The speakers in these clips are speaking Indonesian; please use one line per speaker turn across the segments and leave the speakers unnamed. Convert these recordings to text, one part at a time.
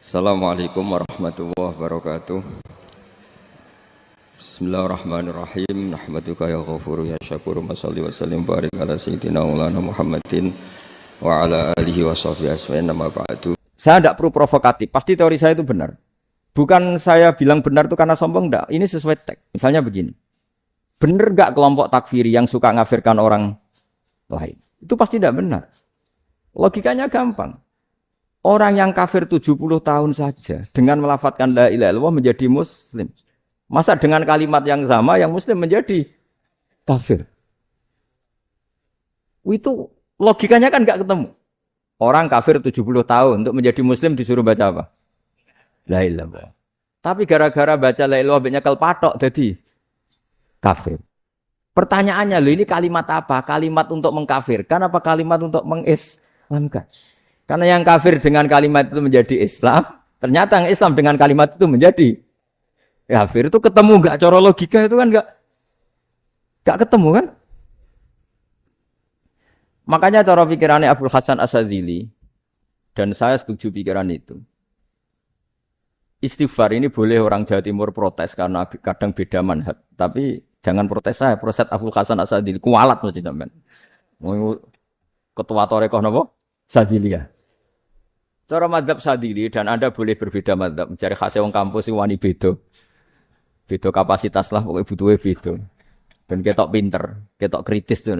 Assalamualaikum warahmatullahi wabarakatuh. Bismillahirrahmanirrahim. Nahmaduka ya ghafuru ya syakuru. Mashalli wa sallim barik ala sayyidina maulana Muhammadin wa ala alihi wa sahbihi asma'in nama ba'du. Saya tidak perlu provokatif, pasti teori saya itu benar. Bukan saya bilang benar itu karena sombong, enggak. Ini sesuai teks. Misalnya begini. Benar enggak kelompok takfiri yang suka ngafirkan orang lain? Itu pasti tidak benar. Logikanya gampang. Orang yang kafir 70 tahun saja dengan melafadzkan la ilaha illallah menjadi muslim. Masa dengan kalimat yang sama yang muslim menjadi kafir? Itu logikanya kan enggak ketemu. Orang kafir 70 tahun untuk menjadi muslim disuruh baca apa? La ilaha illallah. Tapi gara-gara baca la ilaha illallah nyekel patok jadi kafir. Pertanyaannya, ini kalimat apa? Kalimat untuk mengkafirkan apa kalimat untuk mengislamkan? Karena yang kafir dengan kalimat itu menjadi Islam, ternyata yang Islam dengan kalimat itu menjadi kafir. Itu ketemu enggak? Cara logika itu kan enggak ketemu kan? Makanya cara pikirannya Abdul Hasan As-Sadzili, dan saya setuju pikiran itu. Istighfar ini boleh orang Jawa Timur protes karena kadang beda manhaj. Tapi jangan protes saya, protes Abdul Hasan As-Sadzili. Kualat mesti sampean. Ketua Torekoh napa? Sadzili ya. Cara madzhab Sadzili, dan Anda boleh berbeda madzhab, mencari khasnya wong kampus sing wani beda. Beda kapasitas lah, pokoknya butuhnya beda. Dan ketok pinter, ketok kritis tuh.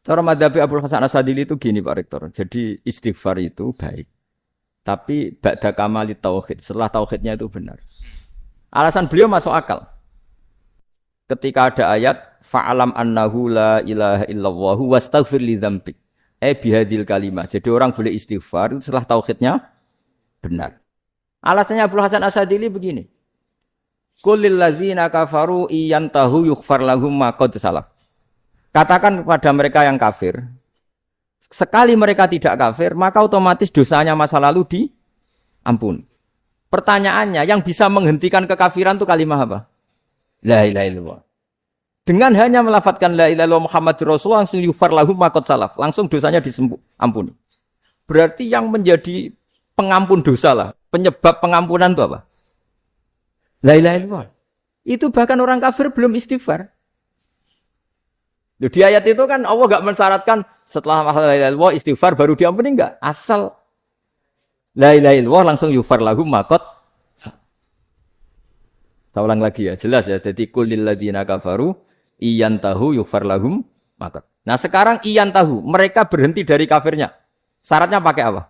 Cara madzhab Abdul Hasan As-Sadzili itu gini Pak Rektor. Jadi istighfar itu baik. Tapi ba'da kamali tauhid, setelah tauhidnya itu benar. Alasan beliau masuk akal. Ketika ada ayat fa'alam annahu la ilaha illallah wastaghfir li dzambik. Bihadil kalimah. Jadi orang boleh istighfar setelah tauhidnya benar. Alasannya Abdul Hasan As-Sadzili begini. Qul lil ladzina kafaru iyantahu yughfar lahum ma qad salaf. Katakan kepada mereka yang kafir, sekali mereka tidak kafir, maka otomatis dosanya masa lalu diampuni. Pertanyaannya, yang bisa menghentikan kekafiran itu kalimat apa? La ilaha illallah. Dengan hanya melafadzkan la ilaha illallah Muhammadur Rasulullah langsung yufar lahum ma qad salaf, langsung dosanya diampuni. Berarti yang menjadi pengampun dosa lah, penyebab pengampunan itu apa? La ilaha illallah. Itu bahkan orang kafir belum istighfar. Di ayat itu kan Allah enggak mensyaratkan setelah la ilaha illallah istighfar baru diampuni, enggak. Asal la ilaha illallah langsung yufar lahum ma qad. Saya ulang lagi ya, jelas ya. Jadi kulil ladzina kafaru iyantahu yufar lahum ma qad. Nah, sekarang iyantahu, mereka berhenti dari kafirnya. Syaratnya pakai apa?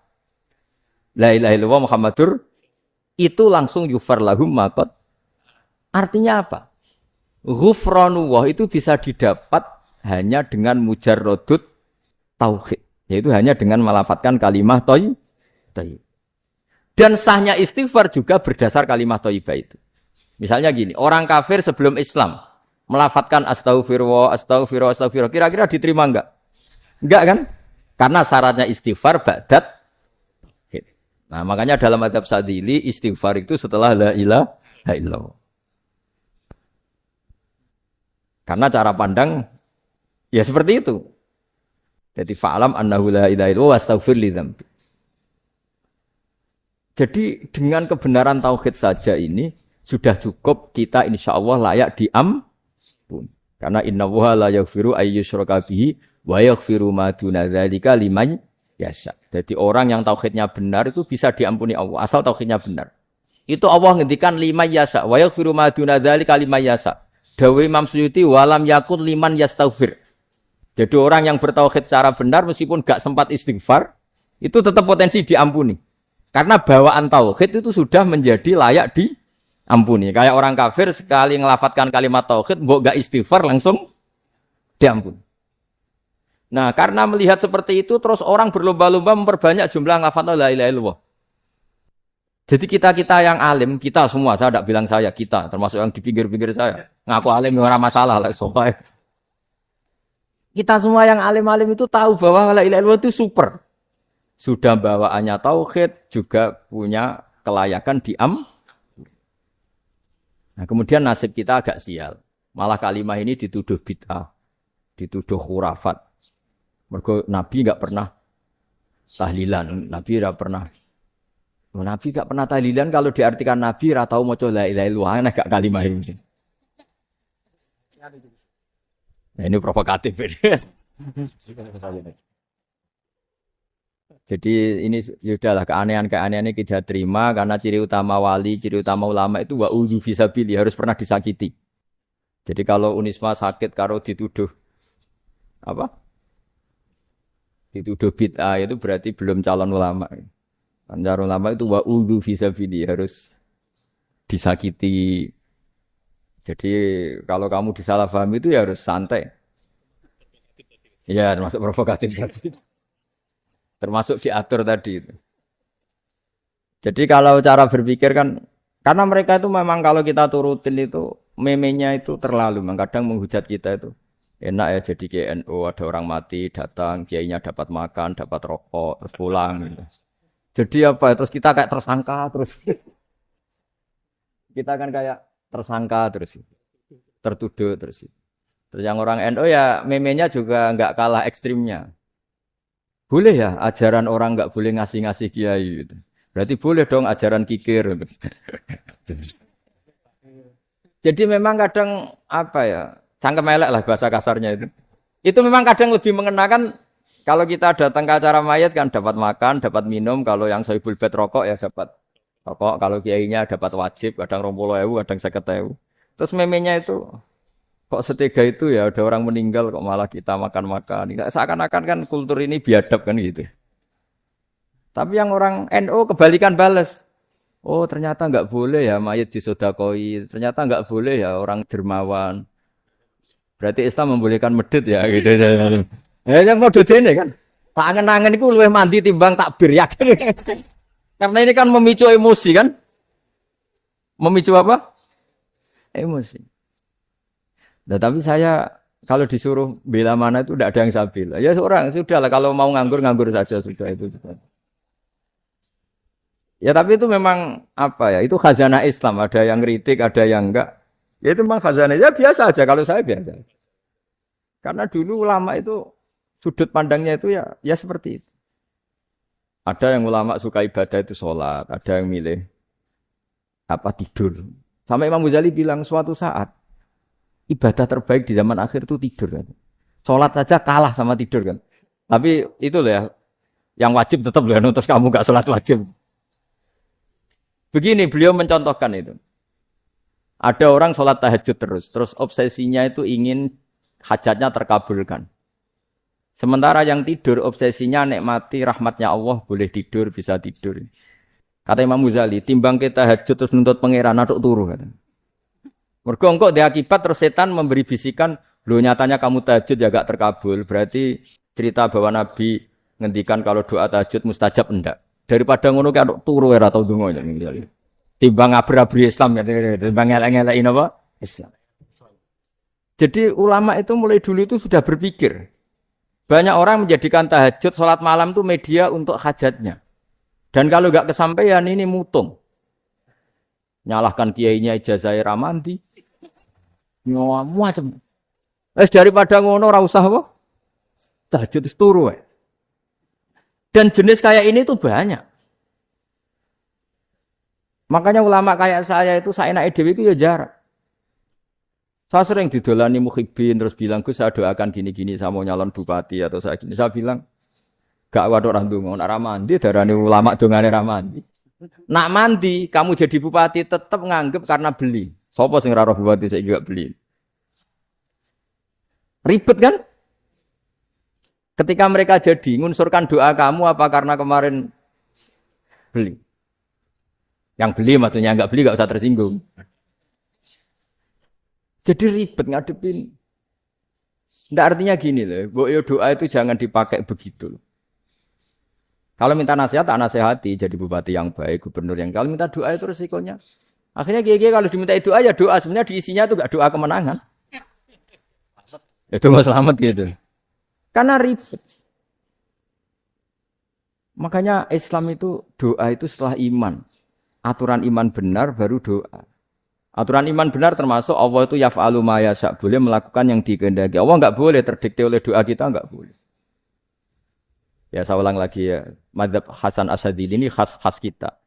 La ilaha illallah Muhammadur itu langsung yufar lahum ma qad. Artinya apa? Ghufranullah itu bisa didapat hanya dengan mujarrodut tauhid, yaitu hanya dengan melafadzkan kalimat thayyibah. Dan sahnya istighfar juga berdasar kalimat thayyibah itu. Misalnya gini, orang kafir sebelum Islam melafadzkan astaghfirullah, astaghfirullah, astaghfirullah, kira-kira diterima enggak? Enggak kan? Karena syaratnya istighfar ba'dat. Nah, makanya dalam madzhab Sadzili istighfar itu setelah la ilaha illallah. Karena cara pandang ya seperti itu. Jadi fa'alam annahu la ilaha illallah wastaghfir li dzambi. Jadi dengan kebenaran tauhid saja ini sudah cukup kita insyaallah layak diampun. Karena innallaha la yaghfiru ayyusyraka bihi wa yaghfiru ma duna dzalika liman yasha. Jadi orang yang tauhidnya benar itu bisa diampuni Allah asal tauhidnya benar. Itu Allah ngendikan liman yasha wa yaghfiru ma duna dzalika liman yasha. Dawe Imam Suyuti walam yakun liman yastaghfir. Jadi orang yang bertauhid secara benar meskipun gak sempat istighfar itu tetap potensi diampuni. Karena bawaan tauhid itu sudah menjadi layak diampuni. Kayak orang kafir sekali ngelafadzkan kalimat tauhid mbok gak istighfar langsung diampuni. Nah, karena melihat seperti itu terus orang berlomba-lomba memperbanyak jumlah ngelafadzkan la ilaha illallah. Jadi kita yang alim, kita semua, saya tidak bilang saya, kita, termasuk yang di pinggir-pinggir saya. Ngaku alim, orang masalah lah, soalnya. Kita semua yang alim-alim itu tahu bahwa la ilaha illallah itu super. Sudah bawaannya tauhid, juga punya kelayakan Nah, kemudian nasib kita agak sial. Malah kalimat ini dituduh bid'ah, dituduh khurafat. Mergo Nabi enggak pernah tahlilan, Nabi enggak pernah Nabi gak pernah tahlilan kalau diartikan Nabi ra tau maca la ilaha illallah ana gak kalimah ini. Nah, ini provokatif ini. Jadi ini sudahlah keanehan-keanehan ini kita terima karena ciri utama wali, ciri utama ulama itu wa udzu fisabili harus pernah disakiti. Jadi kalau Unisma sakit karo dituduh apa? Dituduh bid'ah itu berarti belum calon ulama. Calon ulama itu wa udzu fisabili harus disakiti. Jadi kalau kamu disalahpahami itu ya harus santai. Ya termasuk provokatif tadi. Termasuk diatur tadi itu. Jadi kalau cara berpikir kan, karena mereka itu memang kalau kita turutin itu, memenya itu terlalu, kadang menghujat kita itu. Enak ya jadi KNU, ada orang mati, datang, kiainya dapat makan, dapat rokok, terus pulang. Gitu. Jadi apa, terus kita kayak tersangka, terus kita kan kayak tersangka, terus tertuduh, terus yang orang NU ya memenya juga nggak kalah ekstrimnya. Boleh ya ajaran orang nggak boleh ngasih-ngasih kiai gitu. Berarti boleh dong ajaran kikir. Jadi memang kadang apa ya, cangkem elek lah bahasa kasarnya itu. Itu memang kadang lebih mengenakan kalau kita datang ke acara mayat kan dapat makan, dapat minum. Kalau yang sohibul bed rokok ya dapat rokok. Kalau kiainya dapat wajib, kadang 20.000, kadang 50.000. Terus memenya itu kok setega itu ya ada orang meninggal kok malah kita makan-makan. Seakan-akan kan kultur ini biadab kan gitu. Tapi yang orang NU kebalikan bales. Oh ternyata nggak boleh ya mayat disodakoi. Ternyata nggak boleh ya orang dermawan. Berarti Islam membolehkan medit ya gitu. Ya yang mau dene kan. Tak angen-angen itu luwih mandi timbang takbir ya. Karena ini kan memicu emosi kan. Memicu apa? Emosi. Nah, tapi saya kalau disuruh bela mana itu tidak ada yang saya bela. Ya seorang sudahlah kalau mau nganggur saja sudah itu. Ya tapi itu memang apa ya? Itu khazanah Islam. Ada yang kritik, ada yang enggak. Ya itu memang khazanah. Ya biasa aja kalau saya biasa. Karena dulu ulama itu sudut pandangnya itu ya seperti itu. Ada yang ulama suka ibadah itu sholat, ada yang milih apa tidur. Sampai Imam Ghazali bilang suatu saat ibadah terbaik di zaman akhir itu tidur kan. Sholat aja kalah sama tidur kan. Tapi itu loh ya, yang wajib tetap loh ya, terus kamu gak sholat wajib. Begini beliau mencontohkan itu. Ada orang sholat tahajud terus obsesinya itu ingin hajatnya terkabulkan. Sementara yang tidur obsesinya nikmati rahmatnya Allah, boleh tidur, bisa tidur. Kata Imam Ghazali, timbang kita tahajud terus nuntut pangeran aduk turu kata. Mergo engko dia akibat terus setan memberi bisikan, lho nyatanya kamu tahajud ya gak terkabul. Berarti cerita bahwa Nabi ngendikan kalau doa tahajud mustajab enggak. Daripada ngono ki aduk turu ora tau ndonga. Timbang ngabri-abri Islam ya, timbang ngelek-ngelekin apa? Islam. Jadi ulama itu mulai dulu itu sudah berpikir. Banyak orang menjadikan tahajud, sholat malam itu media untuk hajatnya. Dan kalau enggak kesampaian ini mutung. Nyalahkan kiainya ijazah ramandi. Macam. Daripada ngono ora usah apa? Tahajud turu wae. Dan jenis kayak ini tuh banyak. Makanya ulama kayak saya itu saenake dhewe itu ya jarak. Saya sering didolani muhibbin terus bilang, "Gus, saya doakan gini-gini saya mau nyalon bupati atau saya gini." Saya bilang, "Gak waduh orang ndonga, nek ra mandi darane ulama dongane ra mandi." Nak mandi, kamu jadi bupati tetap nganggep karena beli. Sopo sing ora roh bupati saya juga beli. Ribet kan? Ketika mereka jadi ngunsurkan doa kamu apa karena kemarin beli? Yang beli maksudnya enggak beli enggak usah tersinggung. Jadi ribet ngadepin. Enggak artinya gini loh, doa itu jangan dipakai begitu. Kalau minta nasihat, tak nasihati jadi bupati yang baik, gubernur yang kalau minta doa itu resikonya. Akhirnya gigi kalau diminta doa ya doa sebenarnya diisinya itu enggak doa kemenangan. Itu enggak selamat gitu. Karena ribet. Makanya Islam itu doa itu setelah iman. Aturan iman benar baru doa. Aturan iman benar termasuk Allah itu yaf'alu ma yasha, boleh melakukan yang dikehendaki. Allah enggak boleh terdikte oleh doa kita, enggak boleh. Ya saya ulang lagi ya, mazhab Hasan Asyadzili ini khas kita.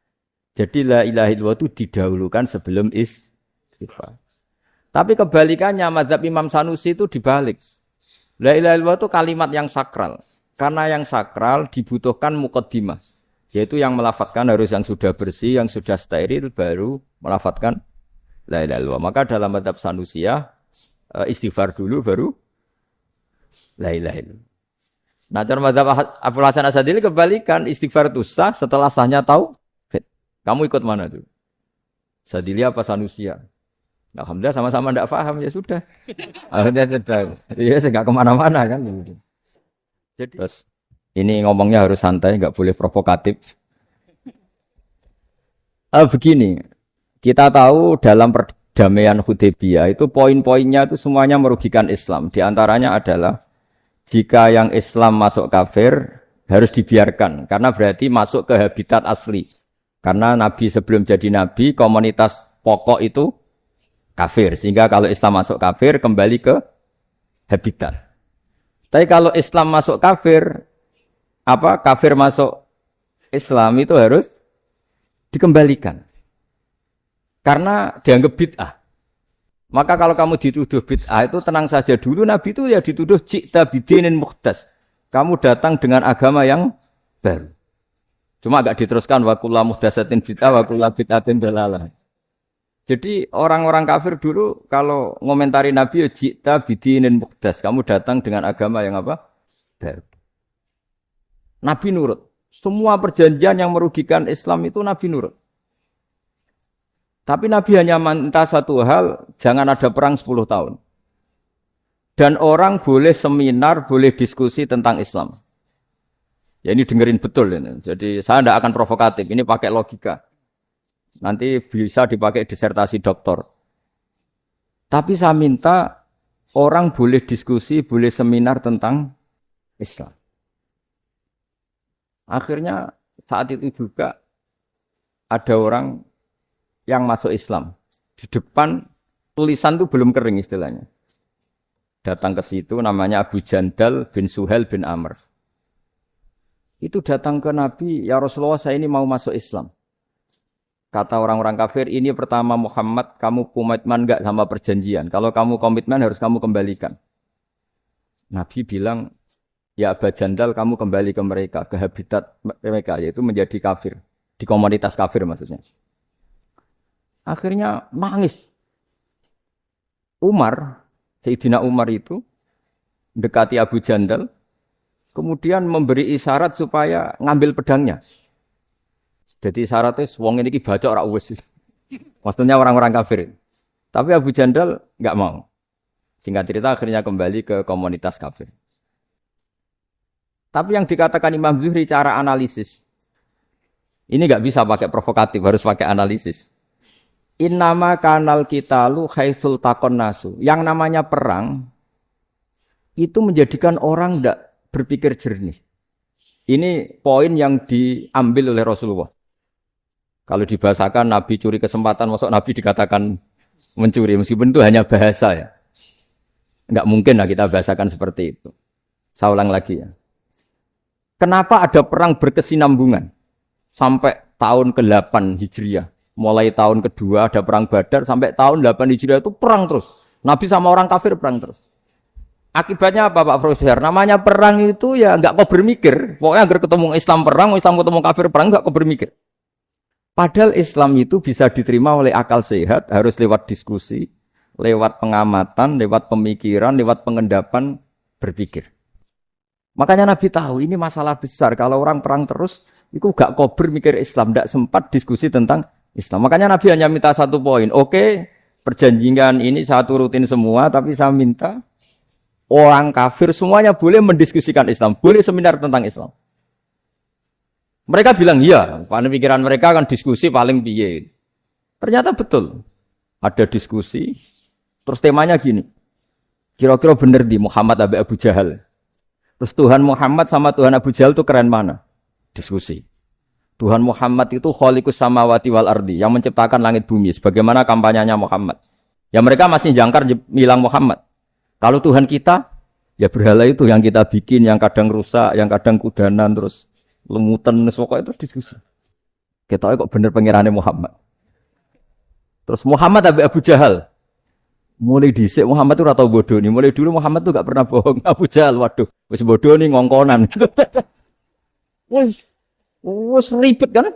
Jadi la ilaha illallah itu didahulukan sebelum istighfar. Tapi kebalikannya mazhab Imam Sanusi itu dibalik. La ilaha illallah itu kalimat yang sakral. Karena yang sakral dibutuhkan muqaddimah. Yaitu yang melafadzkan harus yang sudah bersih, yang sudah steril baru melafadzkan la ilaha illallah. Maka dalam mazhab Sanusiyah istighfar dulu baru la ilaha illallah. Nah, cara mazhab Abdul Hasan Asadili kebalikan, istighfar itu sah setelah sahnya tauhid. Kamu ikut mana tuh? Sadili apa Sanusiyah? Alhamdulillah sama-sama tidak paham, ya sudah. Akhirnya tidak. Ya, saya nggak kemana-mana kan. Jadi, terus ini ngomongnya harus santai, nggak boleh provokatif. Begini, kita tahu dalam perdamaian Hudaybiyah itu poin-poinnya itu semuanya merugikan Islam. Di antaranya adalah jika yang Islam masuk kafir harus dibiarkan karena berarti masuk ke habitat asli. Karena Nabi sebelum jadi Nabi komunitas pokok itu kafir. Sehingga kalau Islam masuk kafir kembali ke habitat. Tapi kalau Islam masuk kafir, kafir masuk Islam itu harus dikembalikan. Karena dianggap bid'ah. Maka kalau kamu dituduh bid'ah itu tenang saja dulu. Nabi itu ya dituduh ji'ta bidinin muhdas. Kamu datang dengan agama yang baru. Cuma agak diteruskan wa kullu muhdasatin bid'ah wa kullu bid'atin dalalah. Jadi orang-orang kafir dulu kalau ngomentari Nabi ya ji'ta bidinin muhdas. Kamu datang dengan agama yang apa? Baru. Nabi nurut. Semua perjanjian yang merugikan Islam itu Nabi nurut. Tapi Nabi hanya minta satu hal, jangan ada perang 10 tahun. Dan orang boleh seminar, boleh diskusi tentang Islam. Ya ini dengerin betul ini. Jadi saya tidak akan provokatif, ini pakai logika. Nanti bisa dipakai disertasi doktor. Tapi saya minta orang boleh diskusi, boleh seminar tentang Islam. Akhirnya saat itu juga ada orang yang masuk Islam. Di depan tulisan itu belum kering istilahnya. Datang ke situ namanya Abu Jandal bin Suhail bin Amr. Itu datang ke Nabi, ya Rasulullah saya ini mau masuk Islam. Kata orang-orang kafir, ini pertama Muhammad, kamu komitmen enggak sama perjanjian. Kalau kamu komitmen harus kamu kembalikan. Nabi bilang, ya Abu Jandal kamu kembali ke mereka, ke habitat mereka, yaitu menjadi kafir. Di komunitas kafir maksudnya. Akhirnya nangis. Sayyidina Umar itu mendekati Abu Jandal, kemudian memberi isyarat supaya ngambil pedangnya. Jadi isyaratnya, wong ini baca ora wis. Maksudnya orang-orang kafir. Tapi Abu Jandal enggak mau. Singkat cerita akhirnya kembali ke komunitas kafir. Tapi yang dikatakan Imam Zuhri cara analisis. Ini enggak bisa pakai provokatif, harus pakai analisis. Innama kanal qitalu haitsul taqon nasu. Yang namanya perang itu menjadikan orang tidak berpikir jernih. Ini poin yang diambil oleh Rasulullah. Kalau dibahasakan Nabi curi kesempatan, maksud Nabi dikatakan mencuri. Meskipun itu hanya bahasa ya. Enggak mungkin lah kita bahasakan seperti itu. Saya ulang lagi ya. Kenapa ada perang berkesinambungan? Sampai tahun ke-8 Hijriah. Mulai tahun kedua ada perang Badar sampai tahun 8 Hijriah itu perang terus. Nabi sama orang kafir perang terus. Akibatnya apa Pak Profesor? Namanya perang itu ya enggak kau bermikir. Pokoknya agar ketemu Islam perang, Islam ketemu kafir perang enggak kau bermikir. Padahal Islam itu bisa diterima oleh akal sehat, harus lewat diskusi, lewat pengamatan, lewat pemikiran, lewat pengendapan berpikir. Makanya Nabi tahu ini masalah besar. Kalau orang perang terus, itu enggak kau bermikir Islam, enggak sempat diskusi tentang Islam. Makanya Nabi hanya minta satu poin. Oke, perjanjian ini saya turutin semua, tapi saya minta orang kafir semuanya boleh mendiskusikan Islam, boleh seminar tentang Islam. Mereka bilang iya, karena pikiran mereka kan diskusi paling piye. Ternyata betul. Ada diskusi, terus temanya gini. Kira-kira benar di Muhammad Abu Jahal. Terus Tuhan Muhammad sama Tuhan Abu Jahal itu keren mana? Diskusi. Tuhan Muhammad itu khaliqus samawati wal ardi, yang menciptakan langit bumi. Sebagaimana kampanyenya Muhammad. Ya mereka masih jangkar bilang Muhammad. Kalau Tuhan kita, ya berhala itu yang kita bikin, yang kadang rusak, yang kadang kudanan, terus lemutan, pokoknya terus diskusi. Ketoke kok bener pengirane Muhammad. Terus Muhammad Abi Abu Jahal. Mulai dhisik Muhammad tuh ora tau bodoh nih. Mulai dulu Muhammad tuh gak pernah bohong. Abu Jahal, waduh, wis bodoh nih ngongkonan. Wis ribet kan?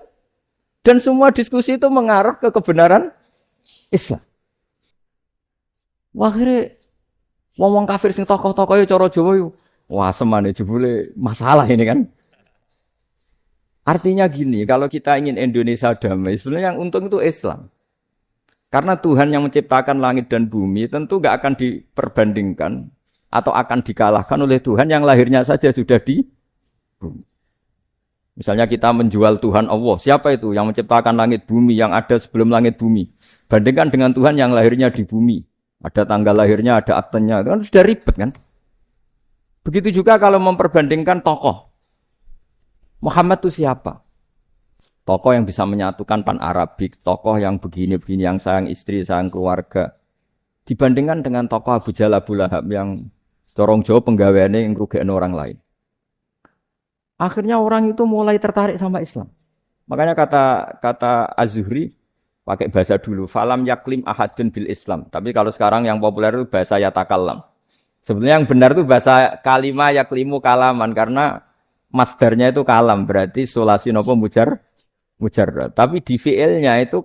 Dan semua diskusi itu mengarah ke kebenaran Islam. Wah, akhirnya ngomong kafir sing tokoh-tokoh ya cara Jawa yo. Wah, semane jebule masalah ini kan. Artinya gini, kalau kita ingin Indonesia damai, sebenarnya yang untung itu Islam. Karena Tuhan yang menciptakan langit dan bumi tentu gak akan diperbandingkan atau akan dikalahkan oleh Tuhan yang lahirnya saja sudah di bumi. Misalnya kita menjual Tuhan Allah, siapa itu yang menciptakan langit bumi yang ada sebelum langit bumi? Bandingkan dengan Tuhan yang lahirnya di bumi. Ada tanggal lahirnya, ada aktenya, itu kan sudah ribet kan? Begitu juga kalau memperbandingkan tokoh. Muhammad itu siapa? Tokoh yang bisa menyatukan pan-Arabik, tokoh yang begini-begini, yang sayang istri, sayang keluarga. Dibandingkan dengan tokoh Abu Jahal Abu Lahab yang corong jauh penggaweannya yang ngerugikan orang lain. Akhirnya orang itu mulai tertarik sama Islam. Makanya kata Az-Zuhri, pakai bahasa dulu, falam yaklim ahadun bil Islam. Tapi kalau sekarang yang populer itu bahasa yatakallam. Sebenarnya yang benar itu bahasa kalimah yaklimu kalaman, karena masdarnya itu kalam, berarti sulasi nopo mujarrad. Tapi di fi'ilnya itu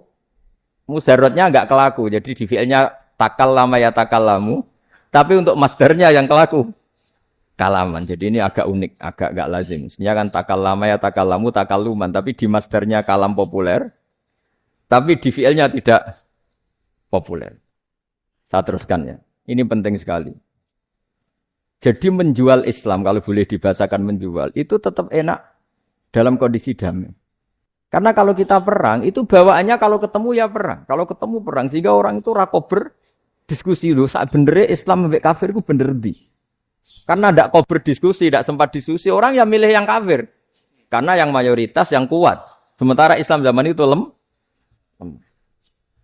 mujarradnya enggak kelaku. Jadi di fi'ilnya takallama ya takallamu, tapi untuk masdarnya yang kelaku kalaman. Jadi ini agak unik, agak enggak lazim. Sebenarnya kan takallama ya takallamu takalluman, tapi di masdarnya kalam populer, tapi di fi'ilnya tidak populer. Saya teruskan ya. Ini penting sekali. Jadi menjual Islam, kalau boleh dibahasakan menjual, itu tetap enak dalam kondisi damai. Karena kalau kita perang, itu bawaannya kalau ketemu ya perang. Kalau ketemu perang, sehingga orang itu rakober diskusi loh. Saat benernya Islam sampai kafir itu bener di. Karena tidak kober diskusi, tidak sempat diskusi, orang yang milih yang kafir. Karena yang mayoritas yang kuat. Sementara Islam zaman itu lemah.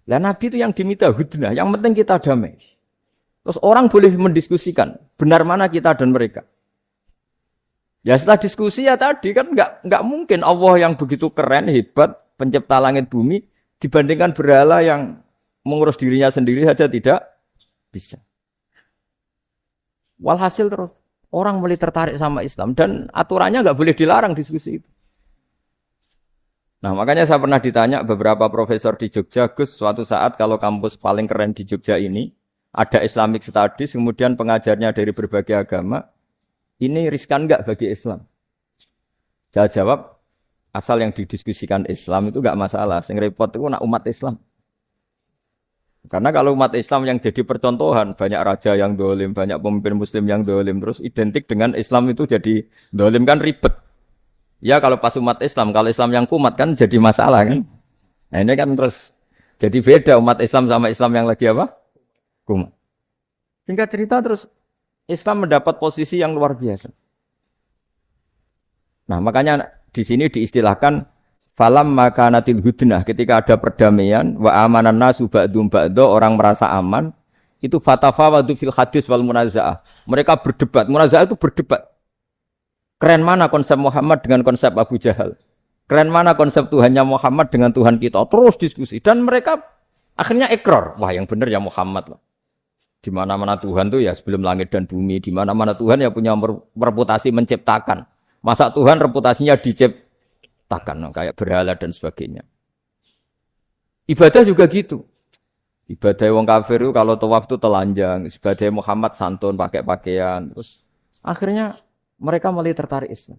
Lah Nabi itu yang diminta hudnah, yang penting kita damai. Terus orang boleh mendiskusikan, benar mana kita dan mereka. Ya setelah diskusi ya tadi kan nggak mungkin Allah yang begitu keren, hebat, pencipta langit bumi, dibandingkan berhala yang mengurus dirinya sendiri saja tidak bisa. Walhasil terus orang mulai tertarik sama Islam dan aturannya nggak boleh dilarang diskusi itu. Nah makanya saya pernah ditanya beberapa profesor di Jogja, Gus, suatu saat kalau kampus paling keren di Jogja ini, ada Islamic Studies, kemudian pengajarnya dari berbagai agama, ini riskan enggak bagi Islam? Saya jawab, asal yang didiskusikan Islam itu enggak masalah. Yang repot itu nak umat Islam. Karena kalau umat Islam yang jadi percontohan, banyak raja yang dolim, banyak pemimpin muslim yang dolim, terus identik dengan Islam itu jadi dolim kan ribet. Ya kalau pas umat Islam, kalau Islam yang kumat kan jadi masalah kan. Nah ini kan terus jadi beda umat Islam sama Islam yang lagi apa? Kumat. Singkat cerita terus Islam mendapat posisi yang luar biasa. Nah makanya di sini diistilahkan falam makanatil hudnah, ketika ada perdamaian wa amanan nasu ba'dum ba'do, orang merasa aman, itu fatafawadu fil hadis wal munazaah. Mereka berdebat, munazaah itu berdebat. Keren mana konsep Muhammad dengan konsep Abu Jahal? Keren mana konsep Tuhannya Muhammad dengan Tuhan kita? Terus diskusi dan mereka akhirnya ikrar, wah yang benar ya Muhammad loh. Di mana-mana Tuhan tuh ya sebelum langit dan bumi. Di mana-mana Tuhan ya punya reputasi menciptakan. Masa Tuhan reputasinya diciptakan, kayak berhala dan sebagainya. Ibadah juga gitu. Ibadah wong kafir itu kalau tawaf itu telanjang. Ibadah Muhammad santun pakai pakaian. Terus akhirnya mereka mulai tertarik Islam.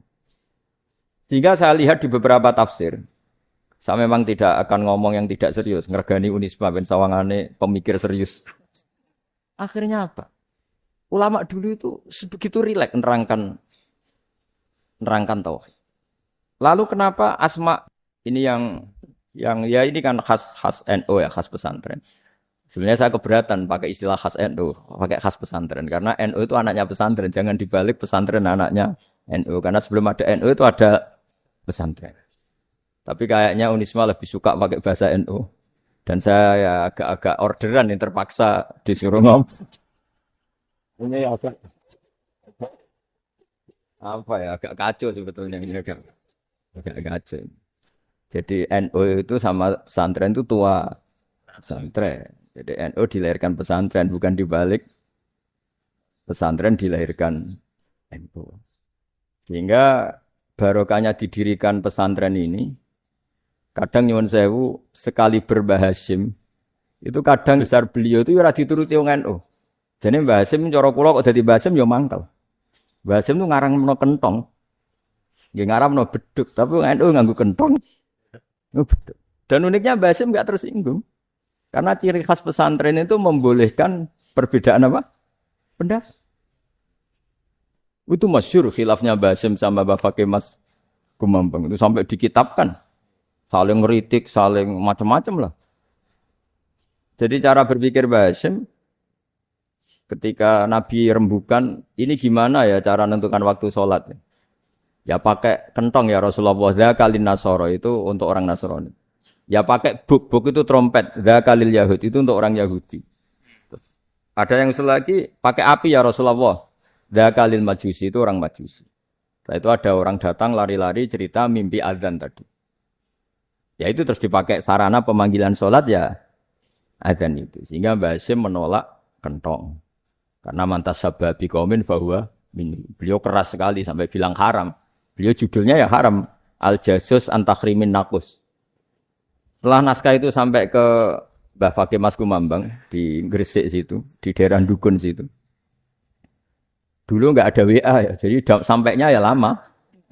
Sehingga saya lihat di beberapa tafsir, saya memang tidak akan ngomong yang tidak serius. Ngergani Unisba ben sawangane pemikir serius. Akhirnya apa? Ulama dulu itu sebegitu rileks nerangkan tauhid. Lalu kenapa Asma ini yang ya ini kan khas NU ya, khas pesantren. Sebenarnya saya keberatan pakai istilah khas NU, pakai khas pesantren karena NU itu anaknya pesantren, jangan dibalik pesantren anaknya NU karena sebelum ada NU itu ada pesantren. Tapi kayaknya Unisma lebih suka pakai bahasa NU. Dan saya ya agak-agak orderan yang terpaksa disuruh ngomong. Ini apa ya agak kacau sebetulnya ini agak kacau. Jadi NU itu sama pesantren itu tua pesantren. Jadi NU dilahirkan pesantren, bukan dibalik pesantren dilahirkan NU. Sehingga barokahnya didirikan pesantren ini, kadang nyuwun sewu sekali Mbah Hasyim, itu kadang besar beliau itu ora dituruti wong NU. Jadi Mbah Hasyim cara kula kok dadi Mbah Hasyim ya mangkel. Mbah Hasyim itu ngarangno kentong. Nggih ngaramno beduk, tapi wong NU nganggo kentong. Beduk. Dan uniknya Mbah Hasyim enggak tersinggung. Karena ciri khas pesantren itu membolehkan perbedaan apa? Pendapat. Itu masyhur khilafnya Mbah Hasyim sama Mbah Fakih Mas Kumambang. Itu sampai dikitabkan. Saling ngeritik, saling macam-macam lah. Jadi cara berpikir Mbah Hasyim, ketika Nabi rembukan, ini gimana ya cara menentukan waktu sholat? Ya pakai kentong ya Rasulullah. Dzakalin Nasara itu untuk orang Nasrani. Ya pakai buk itu trompet. Dzakalil Yahud itu untuk orang Yahudi. Terus, ada yang usul lagi, pakai api ya Rasulullah. Dzakalil Majusi itu orang Majusi. Setelah itu ada orang datang lari-lari cerita mimpi azan tadi. Ya itu terus dipakai sarana pemanggilan sholat ya azan itu. Sehingga Mbah Hasyim menolak kentong. Karena mantas sababi qaumin fahuwa minni. Beliau keras sekali sampai bilang haram. Beliau judulnya ya haram. Al-Jasus Antakhrimin Nakus. Setelah naskah itu sampai ke Mbah Fakih Mas Kumambang di Gresik situ, di daerah Dukun situ. Dulu enggak ada WA ya, jadi sampainya ya lama.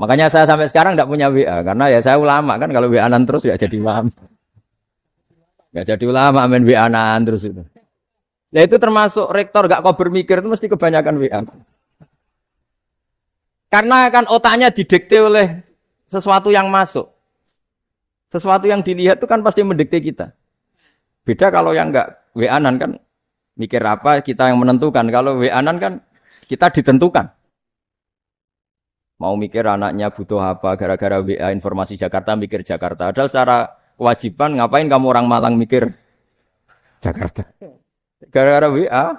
Makanya saya sampai sekarang enggak punya WA karena ya saya ulama kan kalau WA-an terus enggak jadi ulama. Enggak jadi ulama main WA-an terus itu. Ya itu termasuk rektor enggak kau bermikir itu mesti kebanyakan WA. Karena kan otaknya didikte oleh sesuatu yang masuk. Sesuatu yang dilihat itu kan pasti mendikte kita. Beda kalau yang enggak WA-an kan mikir apa kita yang menentukan. Kalau WA-an kan kita ditentukan. Mau mikir anaknya butuh apa gara-gara WA informasi Jakarta mikir Jakarta. Padahal secara kewajiban ngapain kamu orang Malang mikir Jakarta. Gara-gara WA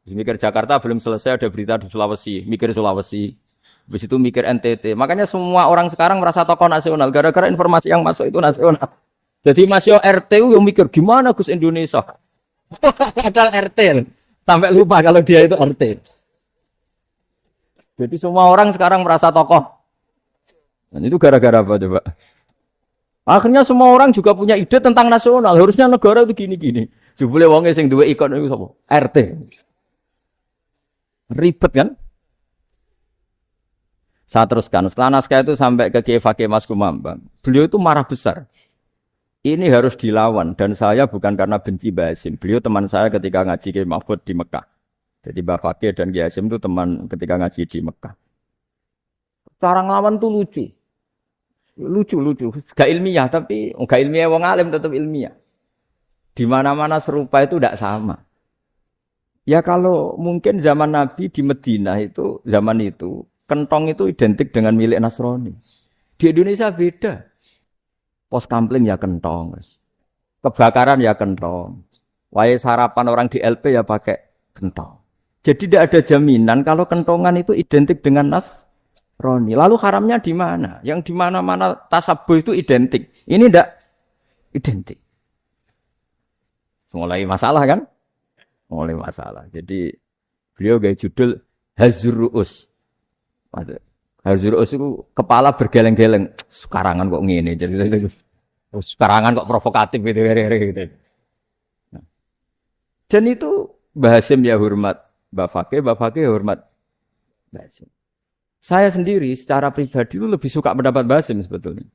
mikir Jakarta belum selesai ada berita di Sulawesi, mikir Sulawesi. Habis itu mikir NTT. Makanya semua orang sekarang merasa tokoh nasional gara-gara informasi yang masuk itu nasional. Jadi Mas Yo RT yang mikir gimana Gus Indonesia. Padahal RT. Sampai lupa kalau dia itu RT. Jadi semua orang sekarang merasa tokoh. Dan itu gara-gara apa coba? Akhirnya semua orang juga punya ide tentang nasional. Harusnya negara itu gini-gini. Jebule wonge sing duwe ikon itu sapa? RT. Ribet kan? Saya teruskan. Setelah naskah itu sampai ke Kiai Fakih Mas Kumambang. Beliau itu marah besar. Ini harus dilawan. Dan saya bukan karena benci Mbah Hasyim. Beliau teman saya ketika ngaji Kiai Mahfud di Mekah. Jadi Mbah Fakih dan Kiai Hasyim itu teman ketika ngaji di Mekah. Cara ngelawan tuh lucu. Lucu. Gak ilmiah tapi gak ilmiah wong alim tetap ilmiah. Di mana-mana serupa itu tidak sama. Ya kalau mungkin zaman Nabi di Madinah itu zaman itu kentong itu identik dengan milik Nasrani. Di Indonesia beda. Pos kampling ya kentong. Kebakaran ya kentong. Wae sarapan orang di LP ya pakai kentong. Jadi tidak ada jaminan kalau kentongan itu identik dengan Nasrani. Lalu haramnya di mana? Yang di mana-mana tasabuh itu identik. Ini tidak identik. Mulai masalah kan? Mulai masalah. Jadi beliau gaya judul Hazruus. Hazruus itu kepala bergeleng-geleng. Sekarangan kok ngene. Jadi sekarangan kok provokatif gitu. Nah. Dan itu Mbah Hasyim ya hormat Mbah Fakih hormat Mbah Hasyim. Saya sendiri secara pribadi itu lebih suka pendapat Mbah Hasyim sebetulnya.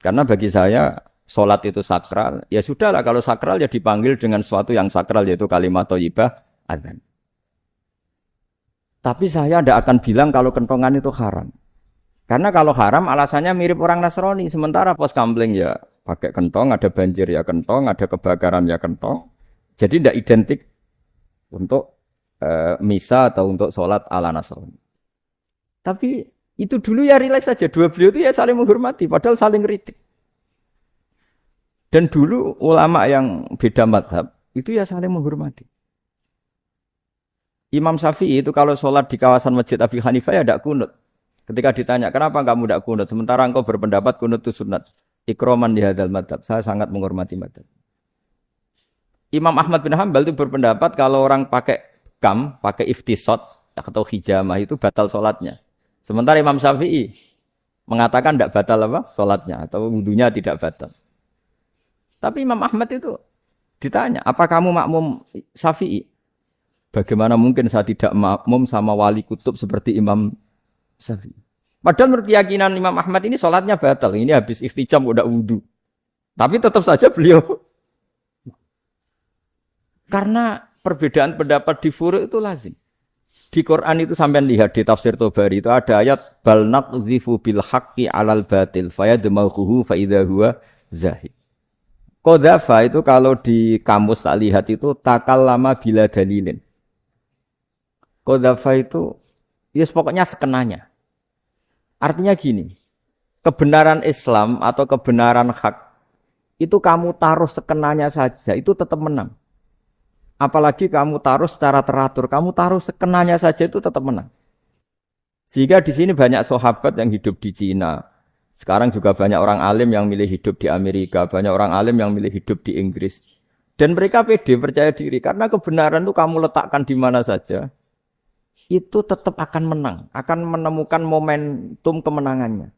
Karena bagi saya sholat itu sakral. Ya sudahlah kalau sakral ya dipanggil dengan sesuatu yang sakral yaitu kalimat thayyibah adzan. Tapi saya tidak akan bilang kalau kentongan itu haram. Karena kalau haram alasannya mirip orang Nasrani. Sementara pos kampling ya pakai kentong, ada banjir ya kentong, ada kebakaran ya kentong. Jadi tidak identik untuk misa atau untuk sholat ala Nasrani. Tapi itu dulu ya rileks saja. Dua beliau itu ya saling menghormati, padahal saling kritik. Dan dulu ulama yang beda madhab itu ya saling menghormati. Imam Syafi'i itu kalau sholat di kawasan Masjid Abi Hanifah ya tidak kunut. Ketika ditanya kenapa kamu tidak kunut, sementara engkau berpendapat kunut itu sunat. Ikroman di hadal madhab. Saya sangat menghormati madhab. Imam Ahmad bin Hanbal itu berpendapat kalau orang pakai kam, pakai iftisot atau hijamah itu batal sholatnya. Sementara Imam Syafi'i mengatakan tidak batal apa sholatnya atau wudunya tidak batal. Tapi Imam Ahmad itu ditanya, apa kamu makmum Syafi'i? Bagaimana mungkin saya tidak makmum sama wali kutub seperti Imam Syafi'i? Padahal menurut keyakinan Imam Ahmad ini sholatnya batal. Ini habis iftijam udah wudu. Tapi tetap saja beliau. Karena perbedaan pendapat di furu' itu lazim. Di Quran itu sampai lihat di tafsir Tobari itu ada ayat bal naqdhifu bil haqqi 'alal batil fayadmaghuhu fa idza huwa zahid. Qadhafa itu kalau di kamus tak lihat itu takallama bila dalilin. Qadhafa itu yes pokoknya sekenanya. Artinya gini, kebenaran Islam atau kebenaran hak itu kamu taruh sekenanya saja itu tetap menang. Apalagi kamu taruh secara teratur, kamu taruh sekenanya saja itu tetap menang. Sehingga di sini banyak sahabat yang hidup di Cina. Sekarang juga banyak orang alim yang milih hidup di Amerika, banyak orang alim yang milih hidup di Inggris. Dan mereka pede, percaya diri karena kebenaran itu kamu letakkan di mana saja, itu tetap akan menang, akan menemukan momentum kemenangannya.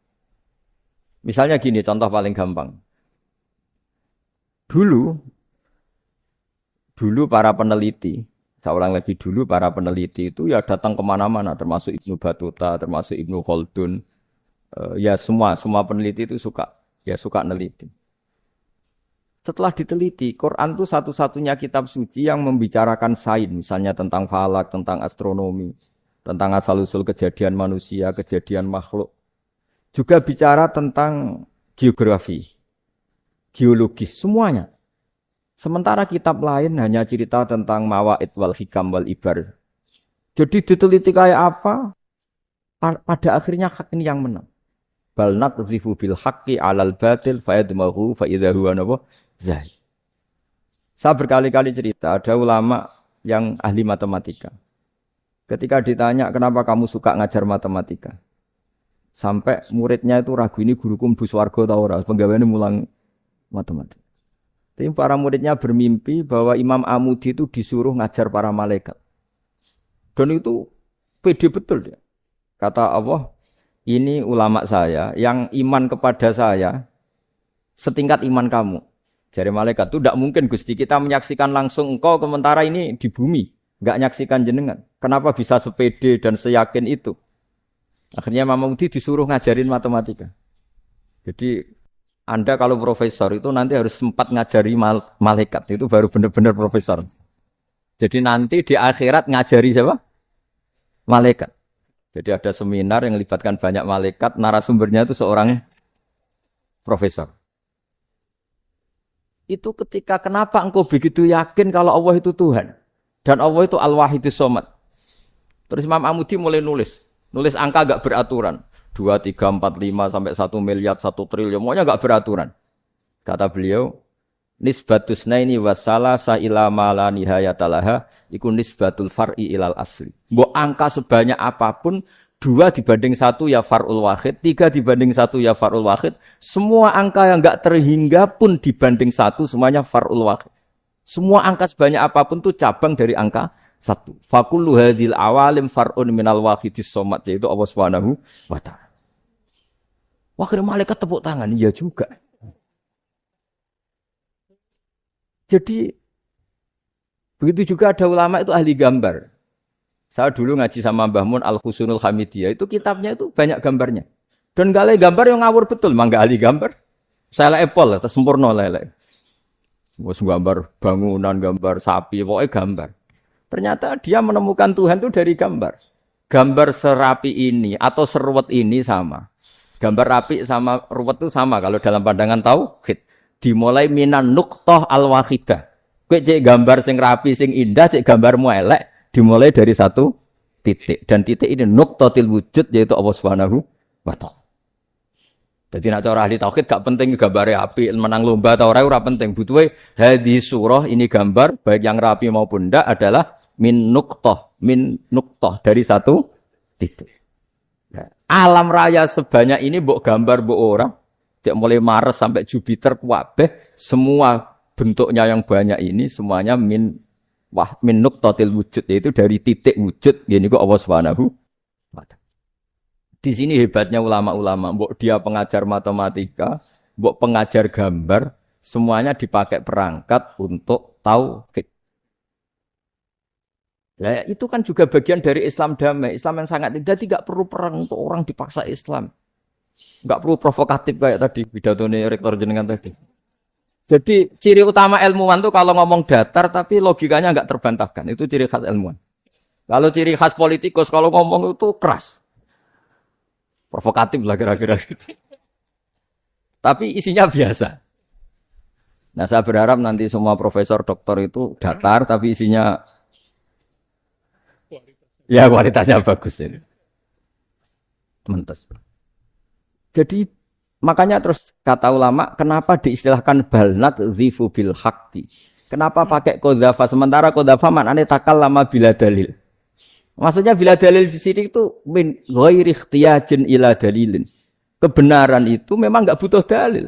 Misalnya gini, contoh paling gampang. Dulu para peneliti, saya ulang lebih dulu para peneliti itu ya datang kemana-mana, termasuk Ibnu Battuta, termasuk Ibnu Khaldun, ya semua peneliti itu suka neliti. Setelah diteliti, Quran itu satu-satunya kitab suci yang membicarakan sains, misalnya tentang falak, tentang astronomi, tentang asal-usul kejadian manusia, kejadian makhluk. Juga bicara tentang geografi, geologis, semuanya. Sementara kitab lain hanya cerita tentang mawaid wal hikam wal ibar. Jadi diteliti kayak apa, pada akhirnya hak ini yang menang. Bal naqdhifu bil haqqi 'alal batil fayadmaghu fa idza huwa zahid. Saya berkali-kali cerita, ada ulama yang ahli matematika. Ketika ditanya kenapa kamu suka ngajar matematika, sampai muridnya itu ragu ini guruku mlebu swarga ta ora, penggaweane mulang matematika. Tapi para muridnya bermimpi bahwa Imam Amudi itu disuruh ngajar para malaikat. Dan itu pede betul dia. Kata Allah, ini ulama saya yang iman kepada saya setingkat iman kamu. Jadi malaikat itu tidak mungkin Gusti kita menyaksikan langsung engkau sementara ini di bumi. Enggak nyaksikan jenengan. Kenapa bisa sepede dan seyakin itu? Akhirnya Imam Amudi disuruh ngajarin matematika. Jadi Anda kalau profesor itu nanti harus sempat ngajari malaikat. Itu baru benar-benar profesor. Jadi nanti di akhirat ngajari siapa? Malaikat. Jadi ada seminar yang melibatkan banyak malaikat. Narasumbernya itu seorang profesor. Itu ketika kenapa engkau begitu yakin kalau Allah itu Tuhan. Dan Allah itu Al-Wahidus Shomad. Terus Imam Amudi mulai nulis. Nulis angka agak beraturan. 2, 3, 4, 5 sampai 1 miliar, 1 triliun. Pokoknya enggak beraturan. Kata beliau, nisbatus naini wassalasa ila ma la nihayatalaha iku nisbatul far'i ilal asli. Mbok angka sebanyak apapun, 2 dibanding 1 ya far'ul wahid, 3 dibanding 1 ya far'ul wahid. Semua angka yang enggak terhingga pun dibanding 1 semuanya far'ul wahid. Semua angka sebanyak apapun itu cabang dari angka 1. Fakullu hadhil awalim far'un minal wahidis somad, yaitu Allah Subhanahu wa ta'ala. Akhirnya malaikat tepuk tangan, iya juga. Jadi begitu juga ada ulama itu ahli gambar. Saya dulu ngaji sama Mbah Mun Al-Husunul Hamidiyah, itu kitabnya itu banyak gambarnya. Dan gak gambar yang ngawur betul, mah gak ahli gambar. Saya Apple, sempurna lele. Wes gambar bangunan, gambar sapi, pokoknya gambar. Ternyata dia menemukan Tuhan itu dari gambar. Gambar serapi ini atau seruwet ini sama. Gambar rapi sama ruwet itu sama kalau dalam pandangan tauhid. Dimulai minan nuqtah al-wahidah. Kowe cek gambar sing rapi, sing indah, cek gambarmu elek, dimulai dari 1 titik. Dan titik ini nuqtatil wujud, yaitu Allah Subhanahu wa ta'ala. Jadi nak cara ahli tauhid gak penting gambare api, menang lomba atau ora penting. Butuhe hadis surah ini gambar baik yang rapi maupun ndak adalah min nuqtah dari 1 titik. Alam raya sebanyak ini mbok gambar mbok orang Cek mulai Mars sampai Jupiter kabeh semua bentuknya yang banyak ini semuanya min nuqtatil wujud, yaitu dari titik wujud. Gini kok Allah Subhanahu wa ta'ala. Di sini hebatnya ulama-ulama, mbok dia pengajar matematika, mbok pengajar gambar, semuanya dipakai perangkat untuk tauhid. Nah, itu kan juga bagian dari Islam damai, Islam yang sangat jadi tidak perlu perang untuk orang dipaksa Islam. Enggak perlu provokatif kayak tadi pidatone rektor jenengan tadi. Jadi ciri utama ilmuwan tuh kalau ngomong datar tapi logikanya enggak terbantahkan. Itu ciri khas ilmuwan. Kalau ciri khas politikus kalau ngomong itu keras. Provokatif lah kira-kira gitu. Tapi isinya biasa. Nah, saya berharap nanti semua profesor doktor itu datar tapi isinya ya kualitasnya bagus ini. Mentes. Jadi makanya terus kata ulama, kenapa diistilahkan balnat zifu bil haqqi? Kenapa pakai qadzafa sementara qadzafa maknane takallama bila dalil? Maksudnya bila dalil di sini itu min ghairi ikhtiyajin ila dalilin. Kebenaran itu memang enggak butuh dalil.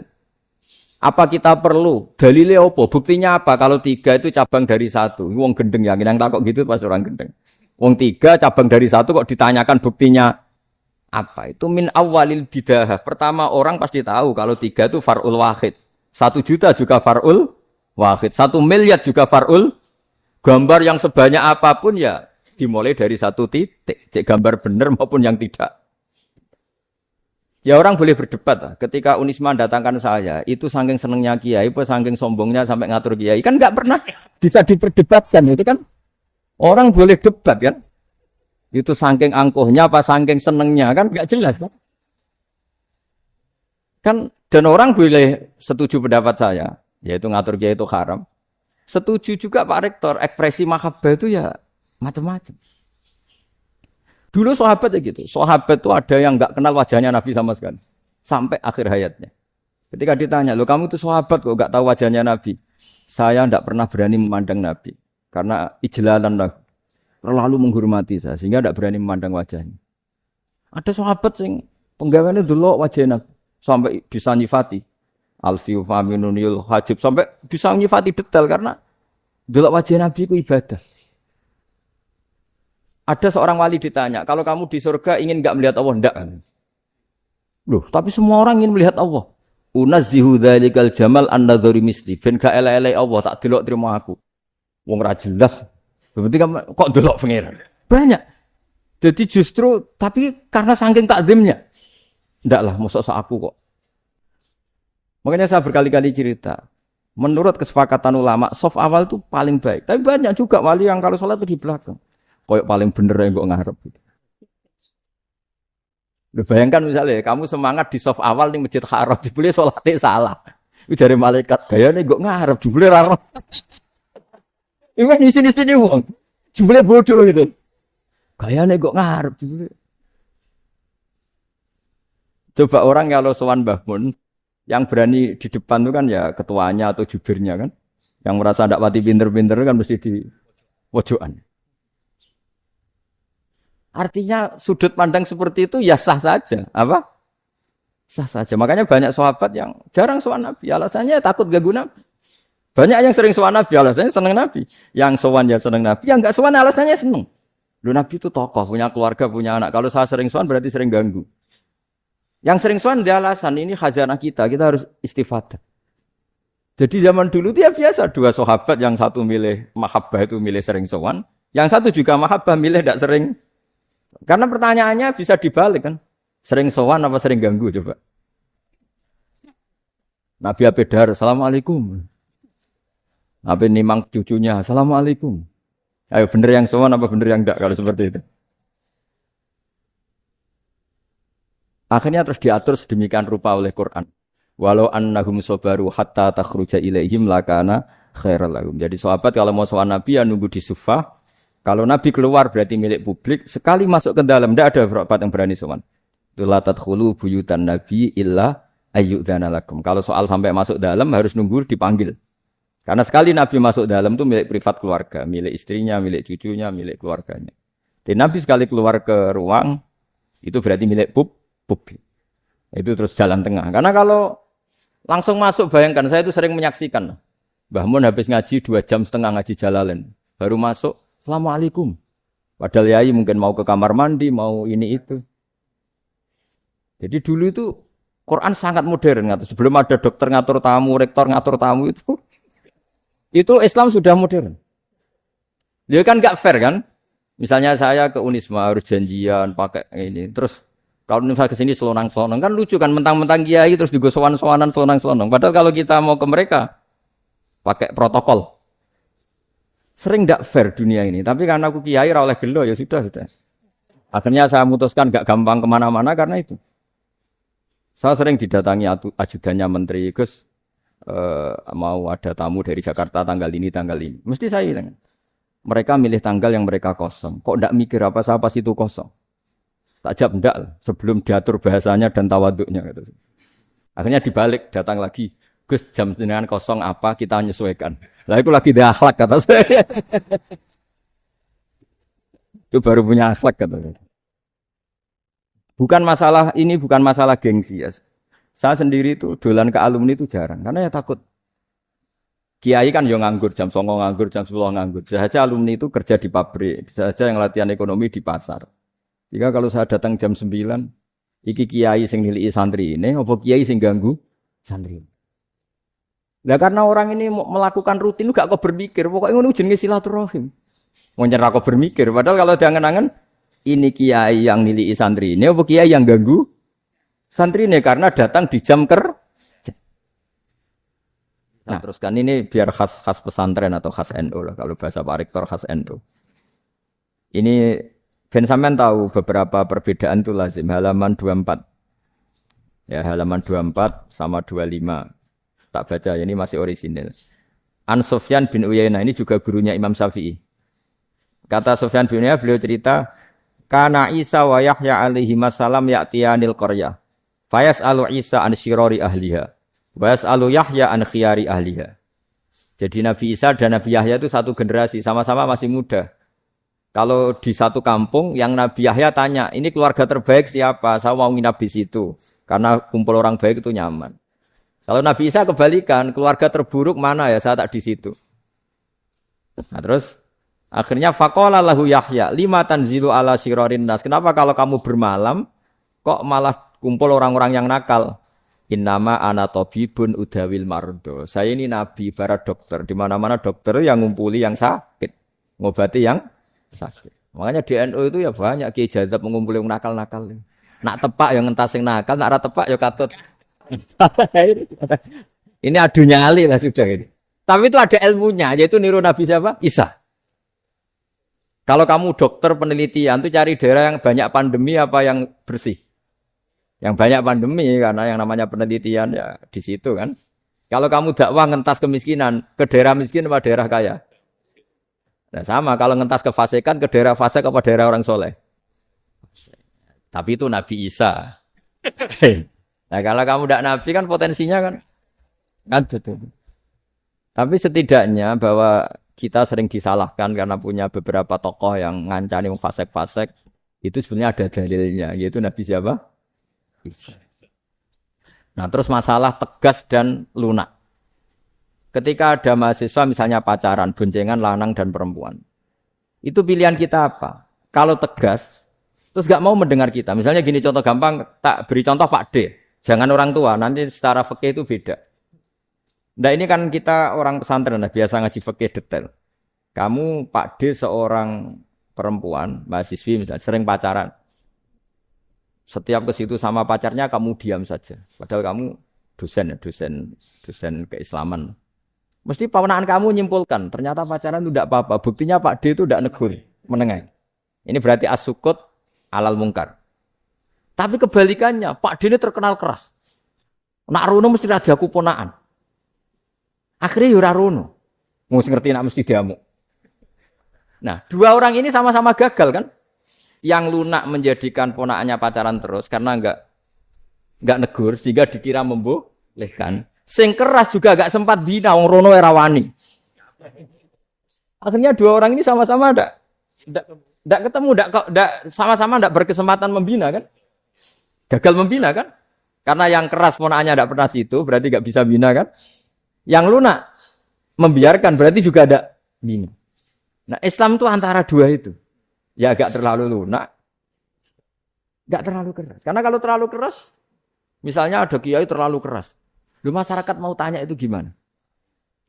Apa kita perlu? Dalilnya apa? Buktinya apa? Kalau 3 itu cabang dari 1. Wong gendeng yang takok gitu pas orang gendeng. Wong 3 cabang dari 1 kok ditanyakan buktinya apa? Itu min awalil bidahah. Pertama orang pasti tahu kalau 3 itu far'ul wahid. 1 juta juga far'ul wahid. 1 miliar juga far'ul. Gambar yang sebanyak apapun ya dimulai dari 1 titik. Cek gambar benar maupun yang tidak. Ya orang boleh berdebat. Ketika Unisma datangkan saya, itu saking senengnya kiai, apa saking sombongnya sampai ngatur kiai. Kan nggak pernah bisa diperdebatkan. Itu kan orang boleh debat kan. Itu saking angkuhnya apa saking senengnya kan nggak jelas kan. Kan dan orang boleh setuju pendapat saya, yaitu ngatur kiai itu haram. Setuju juga Pak Rektor, ekspresi mahabbah itu ya macam-macam. Dulu sahabat ya gitu. Sahabat itu ada yang enggak kenal wajahnya Nabi sama sekali. Sampai akhir hayatnya. Ketika ditanya, "Loh kamu itu sahabat kok enggak tahu wajahnya Nabi?" "Saya enggak pernah berani memandang Nabi. Karena ijlalan lah. Terlalu menghormati saya. Sehingga enggak berani memandang wajahnya." Ada sahabat yang penggawaannya dulu wajahnya Nabi. Sampai bisa nyifati. Alfiu faminunil hajib. Sampai bisa nyifati detail karena dulu wajah Nabi itu ibadah. Ada seorang wali ditanya, kalau kamu di surga ingin enggak melihat Allah? Enggak. Loh, tapi semua orang ingin melihat Allah. Unazzihu dzalikal jamal an-nadhari misli. Ben gak elek-elek Allah tak delok terima aku. Wong ra jelas. Berarti kok delok pangeran. Banyak. Jadi justru tapi karena saking takzimnya. Enggak lah, mosok sak aku kok. Makanya saya berkali-kali cerita. Menurut kesepakatan ulama, soft awal itu paling baik. Tapi banyak juga wali yang kalau sholat itu di belakang. Koyok paling bener yang kok ngarep gitu. Bayangkan misalnya kamu semangat di soft awal ning Masjid Haram, jebule salate salah. Iku jare malaikat gayane kok ngarep, jebule ra ero. Iku sini-sini wong. Jebule bodoh gitu. Gayane kok ngarep jebule. Coba orang kalau sowan Mbah Mun yang berani di depan itu kan ya ketuanya atau jubirnya kan. Yang merasa ndak pati pinter-pinter kan mesti di pojokan. Artinya sudut pandang seperti itu ya sah saja. Apa? Sah saja. Makanya banyak sahabat yang jarang sowan Nabi. Alasannya takut ganggu Nabi. Banyak yang sering sowan Nabi. Alasannya senang Nabi. Yang sowan ya senang Nabi. Yang enggak sowan alasannya senang. Lu Nabi itu tokoh. Punya keluarga, punya anak. Kalau saya sering sowan berarti sering ganggu. Yang sering sowan dia alasan. Ini khazanah kita. Kita harus istifadah. Jadi zaman dulu dia biasa. 2 sahabat yang satu milih mahabbah itu milih sering sowan. Yang satu juga mahabbah milih tidak sering. Karena pertanyaannya bisa dibalik kan. Sering sowan apa sering ganggu coba. Nabi Abedar, Assalamualaikum. Nabi nimang cucunya, Assalamualaikum. Ayo bener yang sowan apa bener yang enggak kalau seperti itu. Akhirnya terus diatur sedemikian rupa oleh Quran. Walau annahum sabaru hatta takhruja ilaihim lakana khairal lahum. Jadi sahabat kalau mau sowan Nabi ya nunggu di Sufah. Kalau Nabi keluar berarti milik publik. Sekali masuk ke dalam, tidak ada sahabat yang berani sowan. La tadkhulu buyutan Nabi illa ayyudzana lakum. Kalau soal sampai masuk dalam harus nunggu dipanggil. Karena sekali Nabi masuk dalam itu milik privat keluarga, milik istrinya, milik cucunya, milik keluarganya. Dan Nabi sekali keluar ke ruang itu berarti milik publik. Itu terus jalan tengah. Karena kalau Langsung masuk, bayangkan, saya itu sering menyaksikan. Mbah Mun habis ngaji 2,5 jam ngaji Jalalain. Baru masuk, Assalamualaikum. Padahal yai mungkin mau ke kamar mandi, mau ini itu. Jadi dulu itu Quran sangat modern. Sebelum ada dokter ngatur tamu, rektor ngatur tamu itu Islam sudah modern. Dia kan gak fair kan? Misalnya saya ke Unisma harus janjian pakai ini. Terus kalau misalnya ke sini selonang-selonang kan lucu kan, mentang-mentang kiai terus juga sowan-sowanan selonang-selonang. Padahal kalau kita mau ke mereka pakai protokol. Sering gak fair dunia ini. Tapi karena aku kiai ra oleh gelo ya sudah. Akhirnya saya memutuskan gak gampang kemana-mana karena itu. Saya sering didatangi ajudannya menteri, Gus mau ada tamu dari Jakarta tanggal ini. Mesti saya bilang, mereka milih tanggal yang mereka kosong. Kok ndak mikir apa saya pas itu kosong? Tak jawab ndak sebelum diatur bahasanya dan tawaduknya. Gitu. Akhirnya dibalik, datang lagi. Gus jam jenengan kosong apa kita menyesuaikan. Lah itu lagi dia akhlak kata saya. Itu baru punya akhlak kata saya. Bukan masalah gengsi ya. Saya sendiri itu dolan ke alumni itu jarang karena ya takut. Kiai kan yo nganggur jam 09.00 nganggur, jam 10 nganggur. Bisa saja alumni itu kerja di pabrik, bisa saja yang latihan ekonomi di pasar. Jika kalau saya datang jam 9, iki kiai sing nilai santri ini, apa kiai sing ganggu santri. Nah karena orang ini melakukan rutin gak kok berpikir, pokoknya ngono jenenge silaturahim. Mau nyerah kok berpikir, padahal kalau diangen-angen ini kiai yang nilai santri ini, apa kiai yang ganggu santri ini karena datang di jam kerja. Nah, teruskan ini biar khas pesantren atau khas NU lah, kalau bahasa Pak Rektor khas NU. Ini Ben sampean tahu beberapa perbedaan itu lazim. Halaman 24. Ya, halaman 24 sama 25. Tak baca, ini masih orisinil. An Sufyan bin Uyainah, ini juga gurunya Imam Syafi'i. Kata Sufyan bin Uyainah, beliau cerita, Kana Isa wa Yahya alaihi masalam ya'tiyanil qaryah. Fayas'alu Isa an syirori ahliha. Wayas'alu Yahya an khiyari ahliha. Jadi Nabi Isa dan Nabi Yahya itu satu generasi, sama-sama masih muda. Kalau di satu kampung, yang Nabi Yahya tanya, ini keluarga terbaik siapa? Saya mau nginap di situ. Karena kumpul orang baik itu nyaman. Kalau Nabi Isa kebalikan, keluarga terburuk mana ya? Saya tak di situ. Nah terus, akhirnya faqala lahu Yahya, lima tanzilu ala syirarin nas. Kenapa kalau kamu bermalam, kok malah kumpul orang-orang yang nakal? Innama ana tabibun udawil mardo. Saya ini nabi, barat dokter. Di mana-mana dokter yang ngumpuli yang sakit, ngobati yang sakit. Makanya di NU itu ya banyak kiai jazab mengumpuli yang nakal-nakal. Nak tepak yang ngentas yang nakal, nak ra tepak ya katut. Ini adu nyali lah sudah gitu. Tapi itu ada ilmunya, yaitu niru Nabi siapa? Isa. Kalau kamu dokter penelitian tuh cari daerah yang banyak pandemi apa yang bersih? Yang banyak pandemi karena yang namanya penelitian ya di situ kan. Kalau kamu dakwah ngentas kemiskinan, ke daerah miskin apa daerah kaya? Nah sama kalau ngentas kefasikan ke daerah fasik apa daerah orang soleh? Tapi itu Nabi Isa. Nah kalau kamu tidak Nabi kan potensinya kan gitu. Tapi setidaknya bahwa kita sering disalahkan karena punya beberapa tokoh yang ngancani fasik-fasik itu sebenarnya ada dalilnya, yaitu Nabi siapa? Isa. Nah terus masalah tegas dan lunak. Ketika ada mahasiswa misalnya pacaran, boncengan lanang dan perempuan. Itu pilihan kita apa? Kalau tegas, terus gak mau mendengar kita. Misalnya gini contoh gampang, tak beri contoh Pak D. Jangan orang tua, nanti secara fikih itu beda. Nah ini kan kita orang pesantren, nah, biasa ngaji fikih detail. Kamu Pak D seorang perempuan, mahasiswi misalnya, sering pacaran. Setiap ke situ sama pacarnya kamu diam saja. Padahal kamu dosen keislaman. Mesti pamanaan kamu nyimpulkan, ternyata pacaran itu tidak apa-apa. Buktinya Pak D itu tidak negur, menengah. Ini berarti as-sukut alal mungkar. Tapi kebalikannya, Pak D ini terkenal keras. Nak rono mesti ada kuponaan. Akhirnya yura rono. Mesti ngerti nak mesti diamuk. Nah, dua orang ini sama-sama gagal kan? Yang lunak menjadikan ponakannya pacaran terus karena enggak negur sehingga dikira membolehkan. Sing keras juga enggak sempat bina wong rono era wani. Akhirnya dua orang ini sama-sama enggak ketemu, enggak sama-sama enggak berkesempatan membina kan? Gagal membina kan? Karena yang keras ponakannya tidak pernah situ, berarti nggak bisa bina kan? Yang lunak membiarkan berarti juga ada bina. Nah Islam itu antara dua itu. Ya agak terlalu lunak, nggak terlalu keras. Karena kalau terlalu keras, misalnya ada kiai terlalu keras, lu masyarakat mau tanya itu gimana?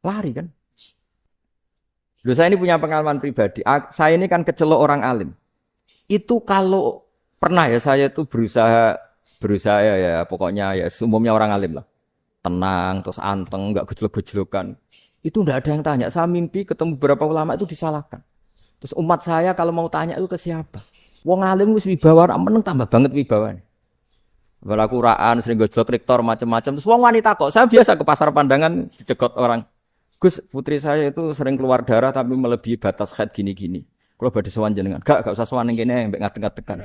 Lari kan? Lu saya ini punya pengalaman pribadi. Saya ini kan kecelok orang alim. Itu kalau pernah ya saya tuh berusaha ya pokoknya ya umumnya orang alim lah. Tenang, terus anteng, nggak gejlok-gejlokan. Itu nggak ada yang tanya. Saya mimpi ketemu beberapa ulama itu disalahkan. Terus umat saya kalau mau tanya itu ke siapa? Wong alim wis wibawa, meneng tambah banget wibawane. Bala Qur'an sering gojlok rektor macam-macam. Terus wong wanita kok. Saya biasa ke pasar pandangan dicegot orang. Gus, putri saya itu sering keluar darah tapi melebihi batas haid gini-gini. Kalau badhe sowan jenengan, gak usah sowan ning kene mbek ngadeg-ngadegan.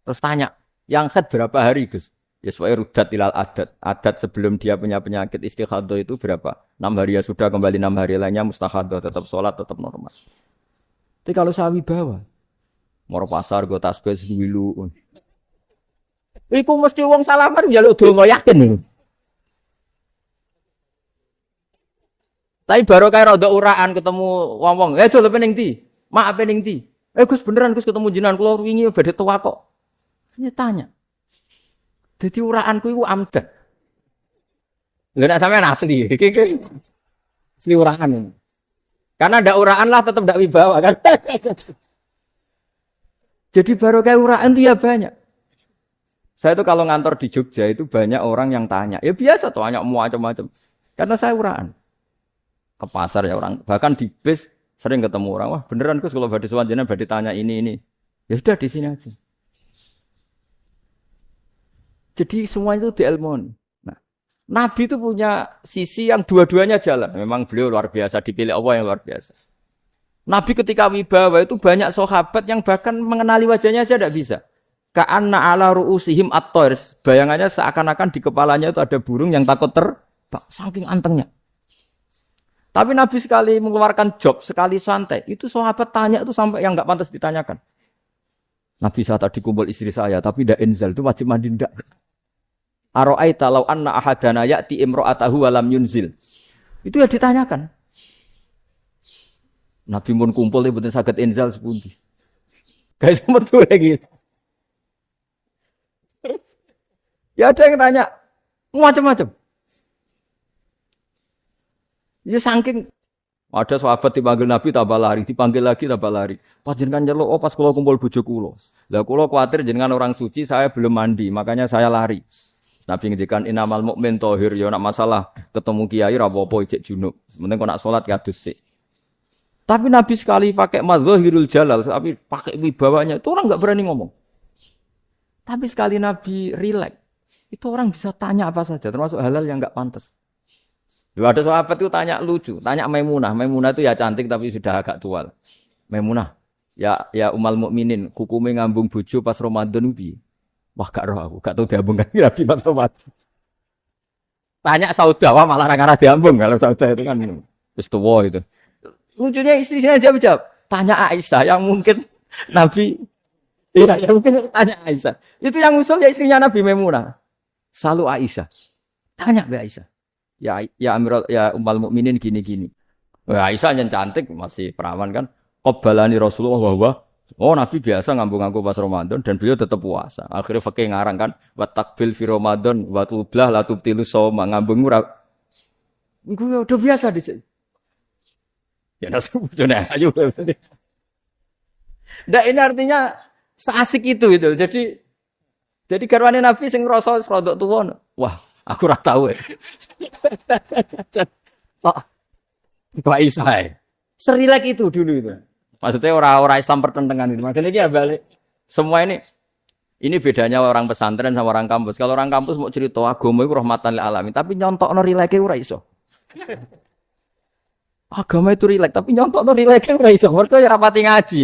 Terus tanya, yang haid berapa hari, Gus? Ya supaya rudat ilal adat. Adat sebelum dia punya penyakit istihadah itu berapa? 6 hari ya sudah, kembali 6 hari lainnya mustahadah, tetap sholat, tetap normal. Tapi kalau saya wibawa, moro pasar go tasbih dulu. Iku mesti wong salaman njaluk donga yakin. Tapi baru kayak rada uraan ketemu wong-wong. Dol pening ndi? Mak pening ndi? Gus beneran Gus ketemu jenengan kula wingi badhe tuwa kok. Ini tanya. Jadi uraanku itu amdah. Lha nek sampean asli, iki asli uraan ini. Karena ndak uraan lah tetap ndak wibawa kan. Jadi baru kayak uraan itu ya banyak. Saya itu kalau ngantor di Jogja itu banyak orang yang tanya. Ya biasa tuh tanya macam-macam. Karena saya uraan. Ke pasar ya orang, bahkan di bis sering ketemu orang. Wah beneran Gus kalau badhe sowan jenengan badhe tanya ini. Ya sudah di sini aja. Jadi semua itu diilmoni. Nah, Nabi itu punya sisi yang dua-duanya jalan. Memang beliau luar biasa, dipilih Allah yang luar biasa. Nabi ketika wibawa itu banyak sahabat yang bahkan mengenali wajahnya aja tidak bisa. Ka'anna ala ru'usihim at-tayr. Bayangannya seakan-akan di kepalanya itu ada burung yang takut terbang. Saking antengnya. Tapi Nabi sekali mengeluarkan job, sekali santai. Itu sahabat tanya itu sampai yang nggak pantas ditanyakan. Nabi saat tadi kumpul istri saya, tapi tidak inzal itu wajib mandi tidak. Aro'aita law anna ahadana ya'ti imro'atahu walam yunzil. Itu ya ditanyakan. Nabi mun kumpul itu betul saged inzal sepundi. Guys metu lagi. Ya ada yang tanya macam-macam. Ya saking ada sahabat dipanggil Nabi tambah lari, dipanggil lagi tambah lari. Pas jenengan nyeluk, pas kula kumpul bojo kula. Lah kula kuwatir jenengan orang suci, saya belum mandi, makanya saya lari. Nabi ngendikan innamal mukmin thahir, ya nak masalah ketemu kiai ra apa-apa ijek junub. Penting kok nak salat kadus sik. Tapi Nabi sekali pakai madzahirul jalal, tapi pakai wibawanya, itu orang enggak berani ngomong. Tapi sekali Nabi rileks, itu orang bisa tanya apa saja, termasuk halal yang enggak pantas. Ada sahabat itu tanya lucu, tanya Maimunah. Maimunah itu ya cantik tapi sudah agak tua. Maimunah, ya umal mukminin, hukume ngambung bojo pas Ramadan piye? Wah gak roh aku, gak tahu diambung kan Nabi Muhammad. Tanya Saudah, wah malah ngarah diambung kalau Saudah itu kan wis tuwa itu. Lucunya istrinya dia jawab, tanya Aisyah yang mungkin Nabi yang mungkin tanya Aisyah. Itu yang usul ya istrinya Nabi Maimunah. Selalu Aisyah. Tanya Mbak Aisyah. Ya Amirul ya ummul mukminin gini-gini. Wah, Aisyah yang cantik masih perawan kan. Qabbalani Rasulullah bahwa Nabi biasa ngambung-ngambung pas Ramadan dan beliau tetap puasa. Akhirnya fakih ngarang kan wa takbil fi Ramadan wa tublah la tubtilu shauma ngambung ora. Iku udah biasa di sini. Ya nasu bojone ayu. Ndak ini artinya seasik itu. Jadi garwane Nabi sing ngrasa rodok tuwa. Wah, aku ora tahu. Kok Aisyah. Serilek itu dulu itu. Maksudnya orang-orang Islam pertentangan itu. Maksudnya dia balik. Semua ini bedanya orang pesantren sama orang kampus. Kalau orang kampus mau cerita agama itu rahmatan lil alamin, tapi nyontokno rileke ora iso. Agama itu rilek, tapi nyontokno rileke ora iso. Mergo ya rapati ngaji.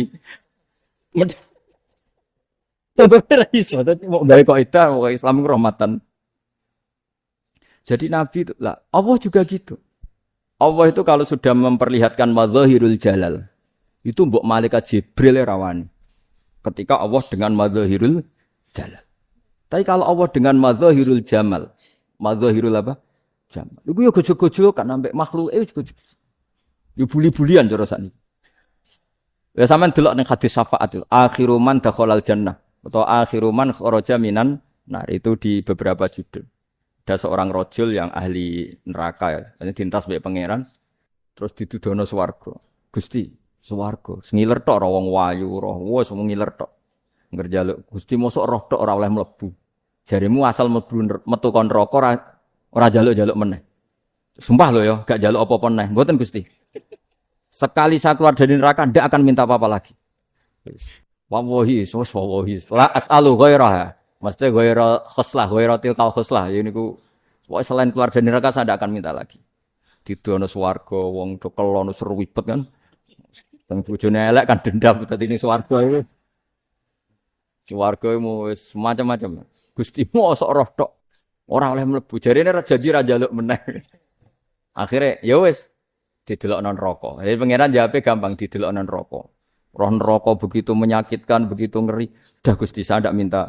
Ora iso, dadi mau gawe kaidah kok Islam itu rahmatan. Jadi Nabi itu lah, Allah juga gitu. Allah itu kalau sudah memperlihatkan madzahirul jalal, itu mbok malaikat Jibril rawani. Ketika Allah dengan madzahirul jalal. Tapi kalau Allah dengan madzahirul jamal, madzahirul apa? Jamal. Iku yo gojo-gojo kan ambek makhluke gojo. Yo buli-bulian cara sakniki. Ya sampean delok ning hadis syafaat itu, akhiru man dakhalal jannah atau akhiru man kharaja minan nar itu di beberapa judul. Ada seorang rojul yang ahli neraka ya, dintas mbek pangeran terus ditudono swarga. Gusti, swarga, sengiler tok ora wong wayu, roh wis ngiler tok. Ngerjaluk Gusti mosok roh tok ora oleh mlebu. Jarimu asal mlebu metu kon neraka ora jaluk-jaluk meneh. Sumpah lho ya, gak jaluk apa-apa meneh. Mboten Gusti. Sekali saya keluar dari neraka ndak akan minta apa-apa lagi. Wallahi, wallahi. La as'alu ghairaha. Maksudnya ghaira khoslah, ghaira tilkal khoslah. Ya niku pokoke selain keluar dari neraka saya ndak akan minta lagi. Didono swarga wong do kelon seru wibet kan. Teng bojone elek kan dendam dadi ning swarga iku. Swarga iku wis macam-macam. Gusti mosok roh tok ora oleh mlebu. Jarine ra jadi ra njaluk meneh. Akhire ya wis didelokno neraka. Jadi pangeran jawabe gampang didelokno neraka. Roh neraka begitu menyakitkan, begitu ngeri. Dah Gusti saya ndak minta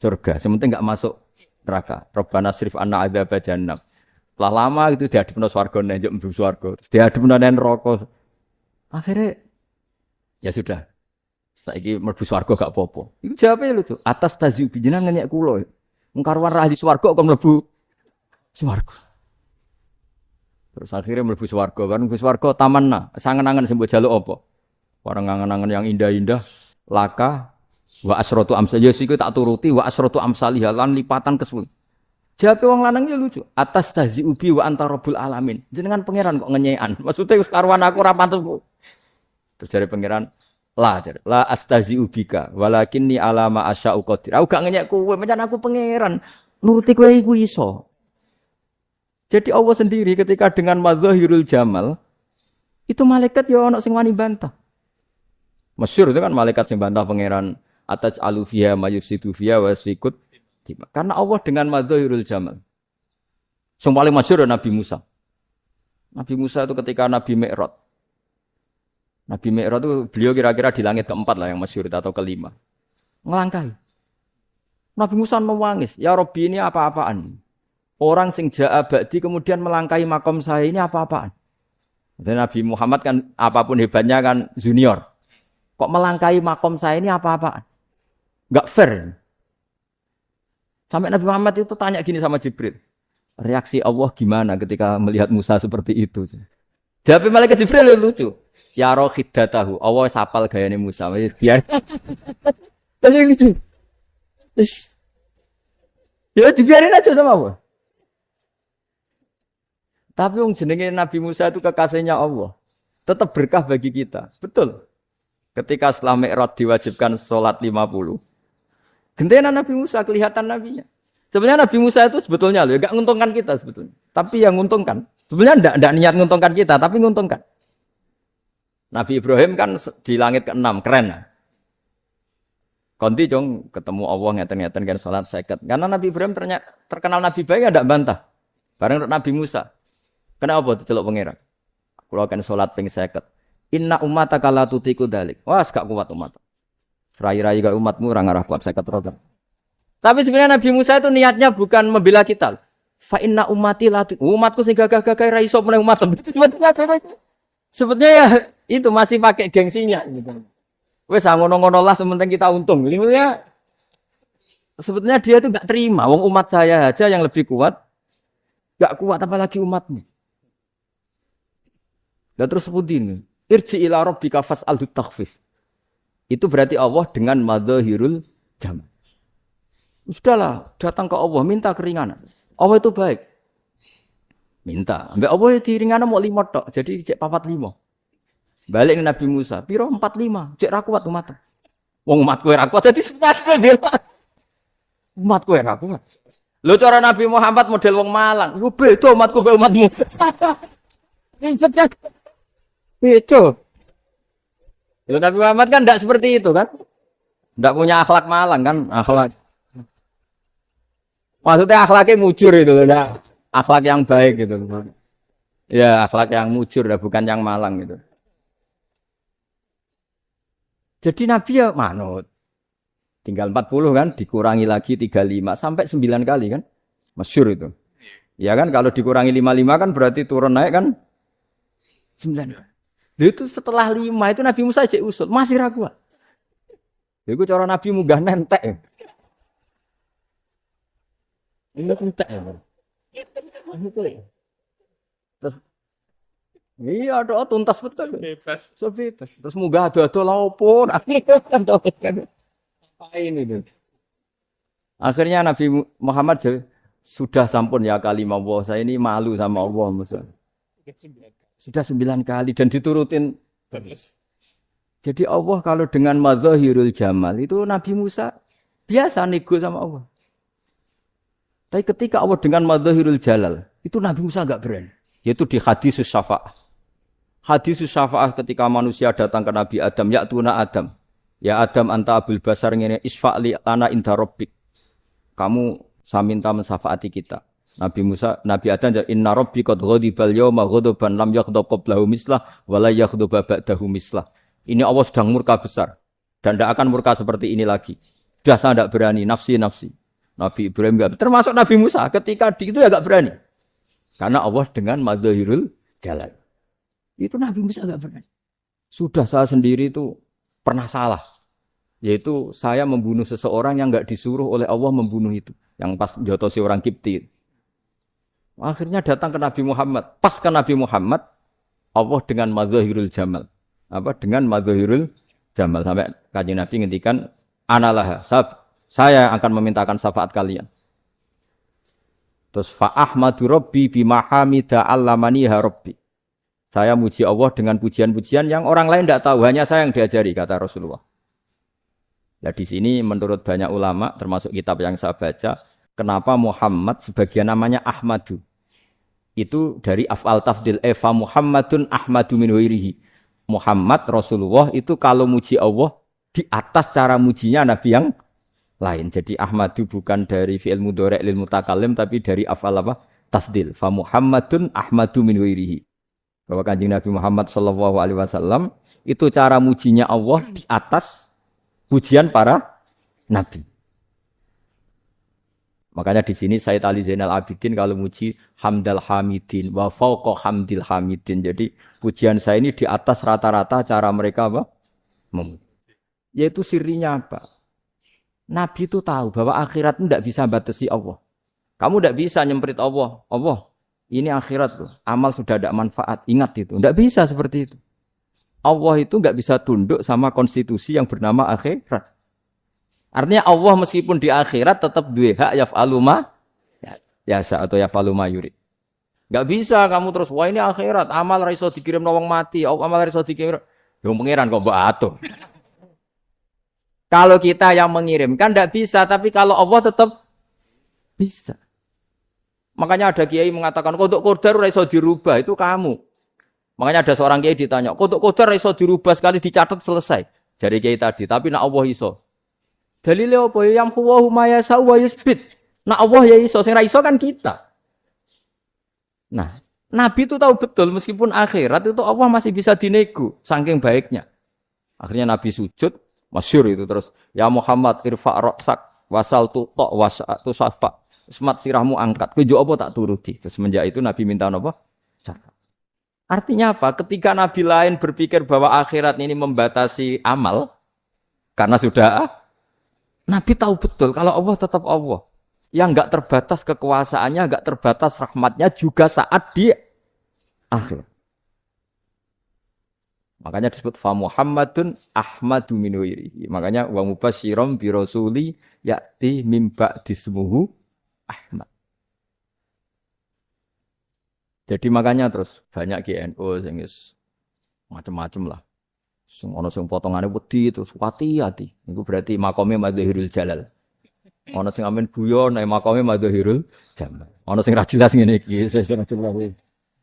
surga, sementing enggak masuk neraka. Rabbana srif anna adzab jahannam. Setelah lama itu diadepno swarga njuk mlebu swarga. Diadepno neraka. Akhirnya ya sudah. Saiki mlebu swarga gak apa-apa. Iku jawabe lho, atas tazyub jenengan ngenyek kula. Wong karuan ra ahli swarga kok mlebu swarga. Terus akhirnya mlebu swarga, kan mlebu swarga tamanna, sangen-angen sing mbok jaluk apa? Warang angen-angen yang indah-indah, laka wa asratu amsal. Ya siku tak turuti wa asratu amsalih lan lipatan ke-10. Jawabe wong lanang ya lucu. Atas taziubi wa anta rabbul alamin. Jenengan pangeran kok ngenyekan. Maksudnya wis karuan aku ora pantes. Terus jare pangeran, la astaziubika walakinni alama asya'u qadir. Aku gak ngenyek kowe, pancen aku pangeran. Nuruti kowe iku iso. Jadi Allah sendiri ketika dengan madzahirul jamal itu malaikat ya ono sing wani bantah. Masyhur itu kan malaikat sing bantah pangeran ataj alufiya mayusidu fiya wasfikut. Karena Allah dengan madzahirul jamal. Sing paling masyhur Nabi Musa. Nabi Musa itu ketika Nabi Mi'raj. Nabi Mi'raj itu beliau kira-kira di langit keempat lah yang masyhur atau kelima. Ngelangkai. Nabi Musa nangis, "Ya Rabbi ini apa-apaan?" Orang sing ja'a ba'di kemudian melangkai makom saya ini apa-apaan? Dan Nabi Muhammad kan apapun hebatnya kan junior. Kok melangkai makom saya ini apa-apaan? Enggak fair. Sampai Nabi Muhammad itu tanya gini sama Jibril. Reaksi Allah gimana ketika melihat Musa seperti itu? Jawab malaikat Jibril lucu. Ya roh hiddatahu. Allah sapal gayane Musa. Biar. Tadi lucu. Ya dibiarin aja sama Allah. Tapi wong jenenge Nabi Musa itu kekasihnya Allah. Tetap berkah bagi kita. Betul. Ketika setelah Mi'raj diwajibkan sholat 50. Gentena Nabi Musa kelihatan nabinya. Sebenarnya Nabi Musa itu sebetulnya loh, enggak menguntungkan kita sebetulnya. Tapi yang menguntungkan. Sebenarnya enggak niat menguntungkan kita, tapi menguntungkan. Nabi Ibrahim kan di langit ke-6, keren. Konti jong ketemu Allah ngeten-ngeten kan sholat 50. Karena Nabi Ibrahim ternyata terkenal Nabi baik enggak bantah. Bareng Nabi Musa. Kenapa diceluk pangeran? Kula kan salat ping 50. Inna ummataka la tutiku dalik. Wah, gak kuat umat. Rai-rai gak umatmu ora ngarah kuat 50 roda. Tapi sebenarnya Nabi Musa itu niatnya bukan membela kita. Fa inna ummati la umatku sing gagah-gagah ra iso meneh umat. Sebetulnya ya itu masih pakai gengsinya gitu. Wes ngono-ngono lah sementing kita untung. Sebetulnya dia itu enggak terima wong umat saya aja yang lebih kuat. Enggak kuat apalagi umatmu. Dan terus sebutin, irji ila rabbika fas'alhu takhfif. Itu berarti Allah dengan madzahirul jamal. Sudahlah, datang ke Allah minta keringanan. Allah itu baik. Minta. Ambek Allah diringana mau 5 tok, jadi cek 45. Balik ke Nabi Musa, piro 45, cek ra kuat umat. Wong umatku ra kuat dadi sebenarnya bela. Umatku ra kuat. Lho cara Nabi Muhammad model wong Malang, yo beda umatku karo umatmu. Itu. Lalu Nabi Muhammad kan tidak seperti itu kan? Tidak punya akhlak Malang kan? Akhlak. Maksudnya akhlaknya mujur itu, enggak akhlak yang baik gitu. Ya, akhlak yang mujur, bukan yang Malang gitu. Jadi Nabi ya manut. Tinggal 40 kan, dikurangi lagi 35 sampai 9 kali kan. Masyhur itu. Ya kan kalau dikurangi 55 kan berarti turun naik kan 9. Itu setelah 5 itu Nabi Musa cek usul, masih ragu. Iku cara Nabi munggah nentek. Ini entek ya. Terus iya ada tuntas betul. Bebas. So bebas. Terus munggah ado-ado lha opo? Apain itu? Akhirnya Nabi Muhammad sudah sampun ya kalimah Allah. Saya ini malu sama Allah. Sudah 9 kali dan diturutin terus. Jadi Allah kalau dengan madzahirul jamal itu Nabi Musa biasa nego sama Allah. Tapi ketika Allah dengan madzahirul jalal itu Nabi Musa enggak berani. Yaitu di hadis syafa'ah. Hadis syafa'ah ketika manusia datang ke Nabi Adam, ya tuna Adam. Ya Adam anta abul basar ngene isfa'li ana inda rabbik. Kamu saya minta mensafaati kita. Nabi Musa, Nabi Adam, inna rabbi qad ghadibal yawma ghadaban lam yaghdab qablahu mislah wa la yaghdab ba'dahu mislah. Ini Allah sedang murka besar dan tidak akan murka seperti ini lagi. Sudah saya tidak berani, nafsi. Nabi Ibrahim enggak, termasuk Nabi Musa ketika itu ya enggak berani. Karena Allah dengan madzahirul jalal. Itu Nabi Musa enggak berani. Sudah saya sendiri itu pernah salah. Yaitu saya membunuh seseorang yang enggak disuruh oleh Allah membunuh itu. Yang pas jotosi orang Kipti. Akhirnya datang ke Nabi Muhammad. Pas ke Nabi Muhammad, Allah dengan madzahirul jamal. Dengan madzahirul jamal. Sampai Kanjeng Nabi ngendikan, analah, saya akan memintakan syafaat kalian. Terus fa'ahmadu rabbi bimahamida allamaniha rabbi. Saya muji Allah dengan pujian-pujian yang orang lain tidak tahu, hanya saya yang diajari, kata Rasulullah. Nah di sini menurut banyak ulama, termasuk kitab yang saya baca, kenapa Muhammad sebagian namanya Ahmadu? Itu dari af'al tafdil. Fa Muhammadun Ahmadu min ghairihi. Muhammad Rasulullah itu kalau muji Allah di atas cara mujinya Nabi yang lain. Jadi Ahmadu bukan dari fi'il mudhari' lil mutakallim tapi dari af'al apa? Tafdil. Fa Muhammadun Ahmadu min ghairihi. Bahwa Kanjeng Nabi Muhammad sallallahu alaihi wasallam itu cara mujinya Allah di atas pujian para nabi. Makanya di sini Sayyid Ali Zainal Abidin kalau muji hamdal hamidin wa fauqa hamdil hamidin. Jadi pujian saya ini di atas rata-rata cara mereka apa? Yaitu sirinya apa? Nabi itu tahu bahwa akhirat itu tidak bisa batasi Allah. Kamu tidak bisa nyemprit Allah. Allah, ini akhirat tuh. Amal sudah tidak manfaat. Ingat itu. Tidak bisa seperti itu. Allah itu tidak bisa tunduk sama konstitusi yang bernama akhirat. Artinya Allah meskipun di akhirat tetap duwe hak yaf'alu ma yasa atau yaf'alu ma yurid. Enggak bisa kamu terus wah ini akhirat, amal ra iso dikirim wong mati, amal ra iso dikirim. Yo pangeran kok mbok atuh. Kalau kita yang mengirimkan enggak bisa, tapi kalau Allah tetap bisa. Makanya ada kiai mengatakan kodok qadar ora iso dirubah, itu kamu. Makanya ada seorang kiai ditanya, kodok qadar ora iso dirubah sekali dicatat selesai. Jari kiai tadi, tapi nak Allah iso. Dalile apa ya yamhuwa ma yasha wa yusbit. Nah Allah ya iso, sing ra iso kan kita. Nah, Nabi itu tahu betul meskipun akhirat itu Allah masih bisa dinego saking baiknya. Akhirnya Nabi sujud, masyhur itu terus, ya Muhammad irfa' ra'sak wasal tu ta wasatu safa. Semat sirahmu angkat. Kowe yo apa tak turuti. Terus semenjak itu Nabi minta apa? Syafaat. Artinya apa? Ketika Nabi lain berpikir bahwa akhirat ini membatasi amal karena sudah Nabi tahu betul kalau Allah tetap Allah. Yang enggak terbatas kekuasaannya, enggak terbatas rahmatnya juga saat di akhir. Makanya disebut fa Muhammadun Ahmadu min ghairihi. Makanya wa mubasyiran bi rasuli ya'ti mim ba'di ismuhu Ahmad. Jadi makanya terus banyak GNU sing macam-macam lah. Sing ana sing potongane wedi terus hati-hati. Iku berarti makome madzahirul jalal. Ana sing amen guyon nek makome madzahirul jamal. Ana sing ra jelas ngene iki, sing jelas.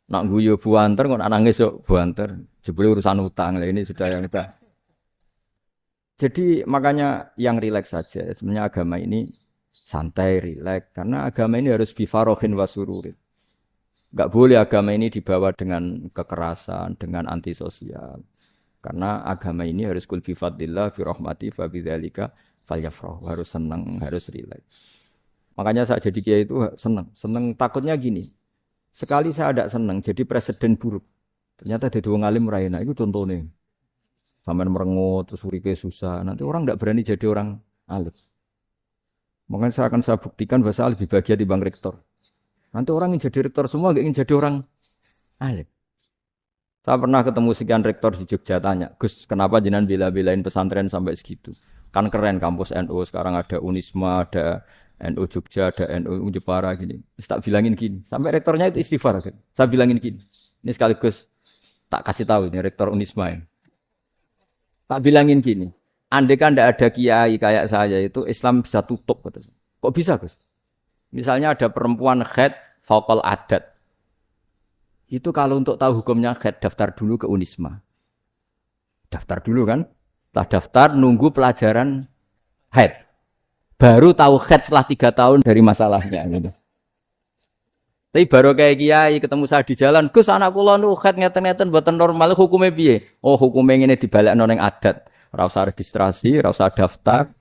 Nak guyu buanter kok nangis kok buanter. Jebule urusan utang. Lah ini sudah yang udah. Jadi makanya yang rileks saja. Sebenarnya agama ini santai, rileks karena agama ini harus bifarohin wasururin. Enggak boleh agama ini dibawa dengan kekerasan, dengan antisosial. Karena agama ini harus kul bi fadlillah bi rahmati fa bidzalika falyafrahu, harus senang, harus rileks. Makanya saya jadi kiai itu senang. Senang takutnya gini. Sekali saya tidak senang jadi presiden buruk. Ternyata ada dua ngalim raina itu contohnya. Sampai merengut terus uripe susah. Nanti orang tidak berani jadi orang alim. Makanya saya buktikan bahwa saya lebih bahagia dibanding rektor. Nanti orang yang jadi rektor semua nggak ingin jadi orang alim. Saya pernah ketemu sekian rektor di Jogja tanya, Gus, kenapa jenengan bela-belain pesantren sampai segitu? Kan keren kampus NU, sekarang ada Unisma, ada NU Jogja, ada NU Jepara gini. Terus tak bilangin gini, sampai rektornya itu istighfar. Kan? Saya bilangin gini, ini sekaligus tak kasih tahu ini rektor Unisma ini. Tak bilangin gini, andai kan tidak ada kiai kayak saya itu Islam bisa tutup. Kok bisa Gus? Misalnya ada perempuan haid faqal adat. Itu kalau untuk tahu hukumnya haid daftar dulu ke Unisma. Daftar dulu kan? Setelah daftar nunggu pelajaran haid. Baru tahu haid setelah 3 tahun dari masalahnya gitu. Tapi baru kayak kiai ketemu saya di jalan, Gus anak kula nu haid ngeten-ngeten mboten normal hukumnya piye? Oh, hukumnya ngene dibalekno ning adat. Ora usah registrasi, ora usah daftar.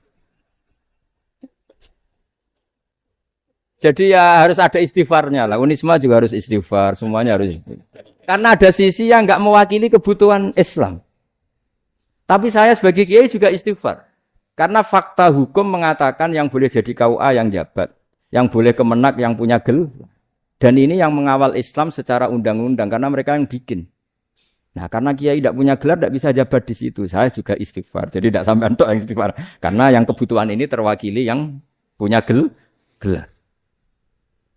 Jadi ya harus ada istighfarnya lah. Unisma juga harus istighfar, semuanya harus istighfar. Karena ada sisi yang enggak mewakili kebutuhan Islam. Tapi saya sebagai kiai juga istighfar. Karena fakta hukum mengatakan yang boleh jadi KUA yang jabat, yang boleh kemenak yang punya gel. Dan ini yang mengawal Islam secara undang-undang karena mereka yang bikin. Nah, karena kiai tidak punya gelar tidak bisa jabat di situ. Saya juga istighfar. Jadi tidak sampai untuk yang istighfar. Karena yang kebutuhan ini terwakili yang punya gelar.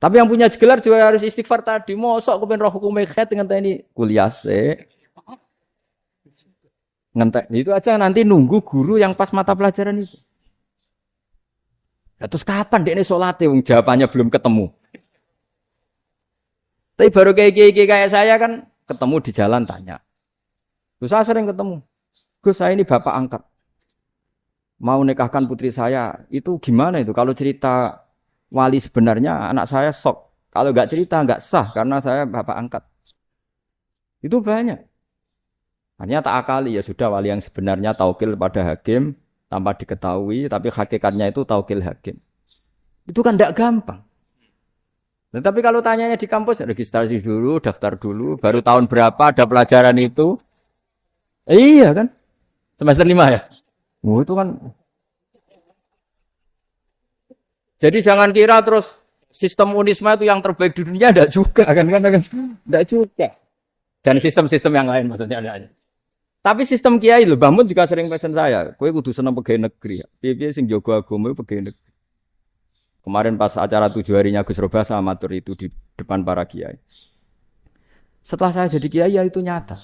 Tapi yang punya gelar juga harus istighfar tadi. Mosok kepen roh hukum haid dengan ini kuliah se. Ngentek. Itu aja nanti nunggu guru yang pas mata pelajaran itu. Ya, terus kapan dekne salate wong jawabannya belum ketemu. Tapi baru kayak saya kan ketemu di jalan tanya. Terus saya sering ketemu. Gus saya ini bapak angkat. Mau nikahkan putri saya. Itu gimana itu kalau cerita wali sebenarnya anak saya sok. Kalau nggak cerita nggak sah karena saya bapak angkat. Itu banyak. Hanya tak akali ya sudah wali yang sebenarnya taukil pada hakim tanpa diketahui tapi hakikatnya itu taukil hakim. Itu kan tidak gampang. Nah, tapi kalau tanyanya di kampus registrasi dulu, daftar dulu, baru tahun berapa ada pelajaran itu? Iya kan? Semester 5 ya? Oh, itu kan. Jadi jangan kira terus sistem Unisma itu yang terbaik di dunia, enggak juga kan enggak juga. Dan sistem-sistem yang lain maksudnya ada. Tapi sistem kiai lho, Mbah Mun juga sering pesen saya, kowe kudu seneng pegawai negeri. Piye-piye sing jaga agama pegawai negeri. Kemarin pas acara 7 harinya Gus Roba sama matur itu di depan para kiai. Setelah saya jadi kiai ya itu nyata.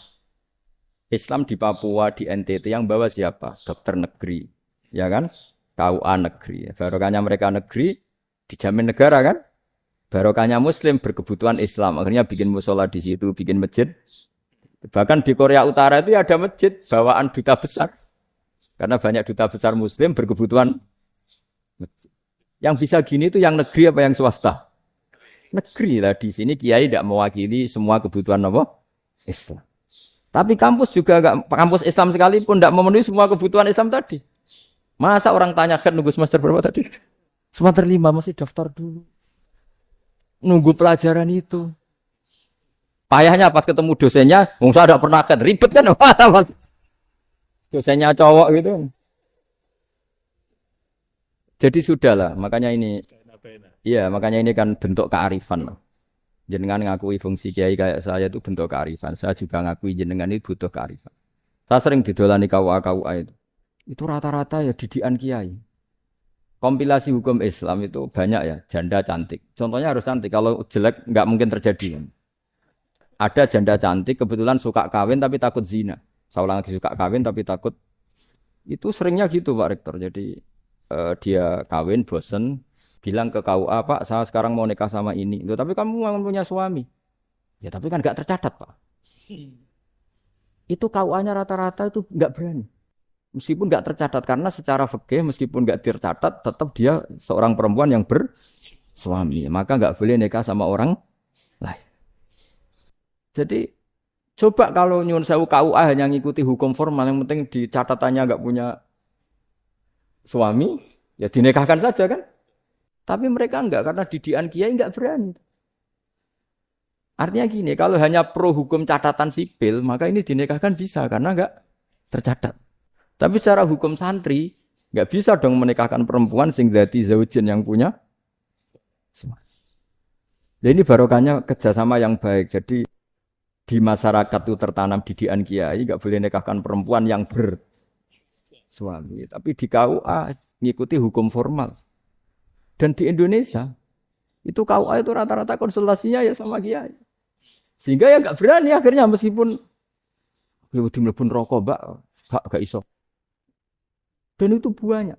Islam di Papua, di NTT yang bawa siapa? Dokter negeri. Ya kan? KUA negeri. Barokahnya mereka negeri dijamin negara kan? Barokahnya muslim berkebutuhan Islam. Akhirnya bikin musola di situ, bikin masjid. Bahkan di Korea Utara itu ada masjid bawaan duta besar. Karena banyak duta besar muslim berkebutuhan masjid. Yang bisa gini itu yang negeri apa yang swasta? Negeri lah. Di sini kiai tidak mewakili semua kebutuhan apa? Islam. Tapi kampus juga enggak, kampus Islam sekalipun tidak memenuhi semua kebutuhan Islam tadi. Masa orang tanya kan nunggu semester berapa tadi? Semester 5 masih daftar dulu. Nunggu pelajaran itu. Payahnya pas ketemu dosennya, saya tidak pernah kan ribet kan? Dosennya cowok gitu. Jadi sudahlah, makanya ini, iya makanya ini kan bentuk kearifan. Jenengan ngakui fungsi kiai kayak saya itu bentuk kearifan. Saya juga ngakui jenengan itu butuh kearifan. Saya sering didolani KUA itu. Itu rata-rata ya didikan kiai. Kompilasi hukum Islam itu banyak ya, janda cantik. Contohnya harus cantik, kalau jelek nggak mungkin terjadi. Ada janda cantik kebetulan suka kawin tapi takut zina. Saya ulang lagi suka kawin tapi takut. Itu seringnya gitu Pak Rektor. Jadi dia kawin bosen bilang ke KUA Pak saya sekarang mau nikah sama ini. Loh, tapi kamu mau punya suami. Ya tapi kan nggak tercatat Pak. Itu KUA-nya rata-rata itu nggak berani. Meskipun nggak tercatat karena secara fikih meskipun nggak tercatat tetap dia seorang perempuan yang bersuami. Maka nggak boleh nikah sama orang lain. Jadi coba kalau nyuwun sewu KUA hanya ngikuti hukum formal yang penting di catatannya nggak punya suami, ya dinikahkan saja kan. Tapi mereka enggak, karena didikan kiai enggak berani. Artinya gini, kalau hanya pro hukum catatan sipil, maka ini dinikahkan bisa, karena enggak tercatat. Tapi secara hukum santri, enggak bisa dong menikahkan perempuan sing dadi zaujin yang punya suami. Jadi ini barokahnya kerjasama yang baik. Jadi di masyarakat itu tertanam didikan kiai, enggak boleh nikahkan perempuan yang bersuami. Tapi di KUA ngikuti hukum formal. Dan di Indonesia, itu KUA itu rata-rata konsultasinya ya sama kiai. Sehingga ya nggak berani akhirnya meskipun ya mlebu rokok, Mbak, gak iso. Dan itu banyak.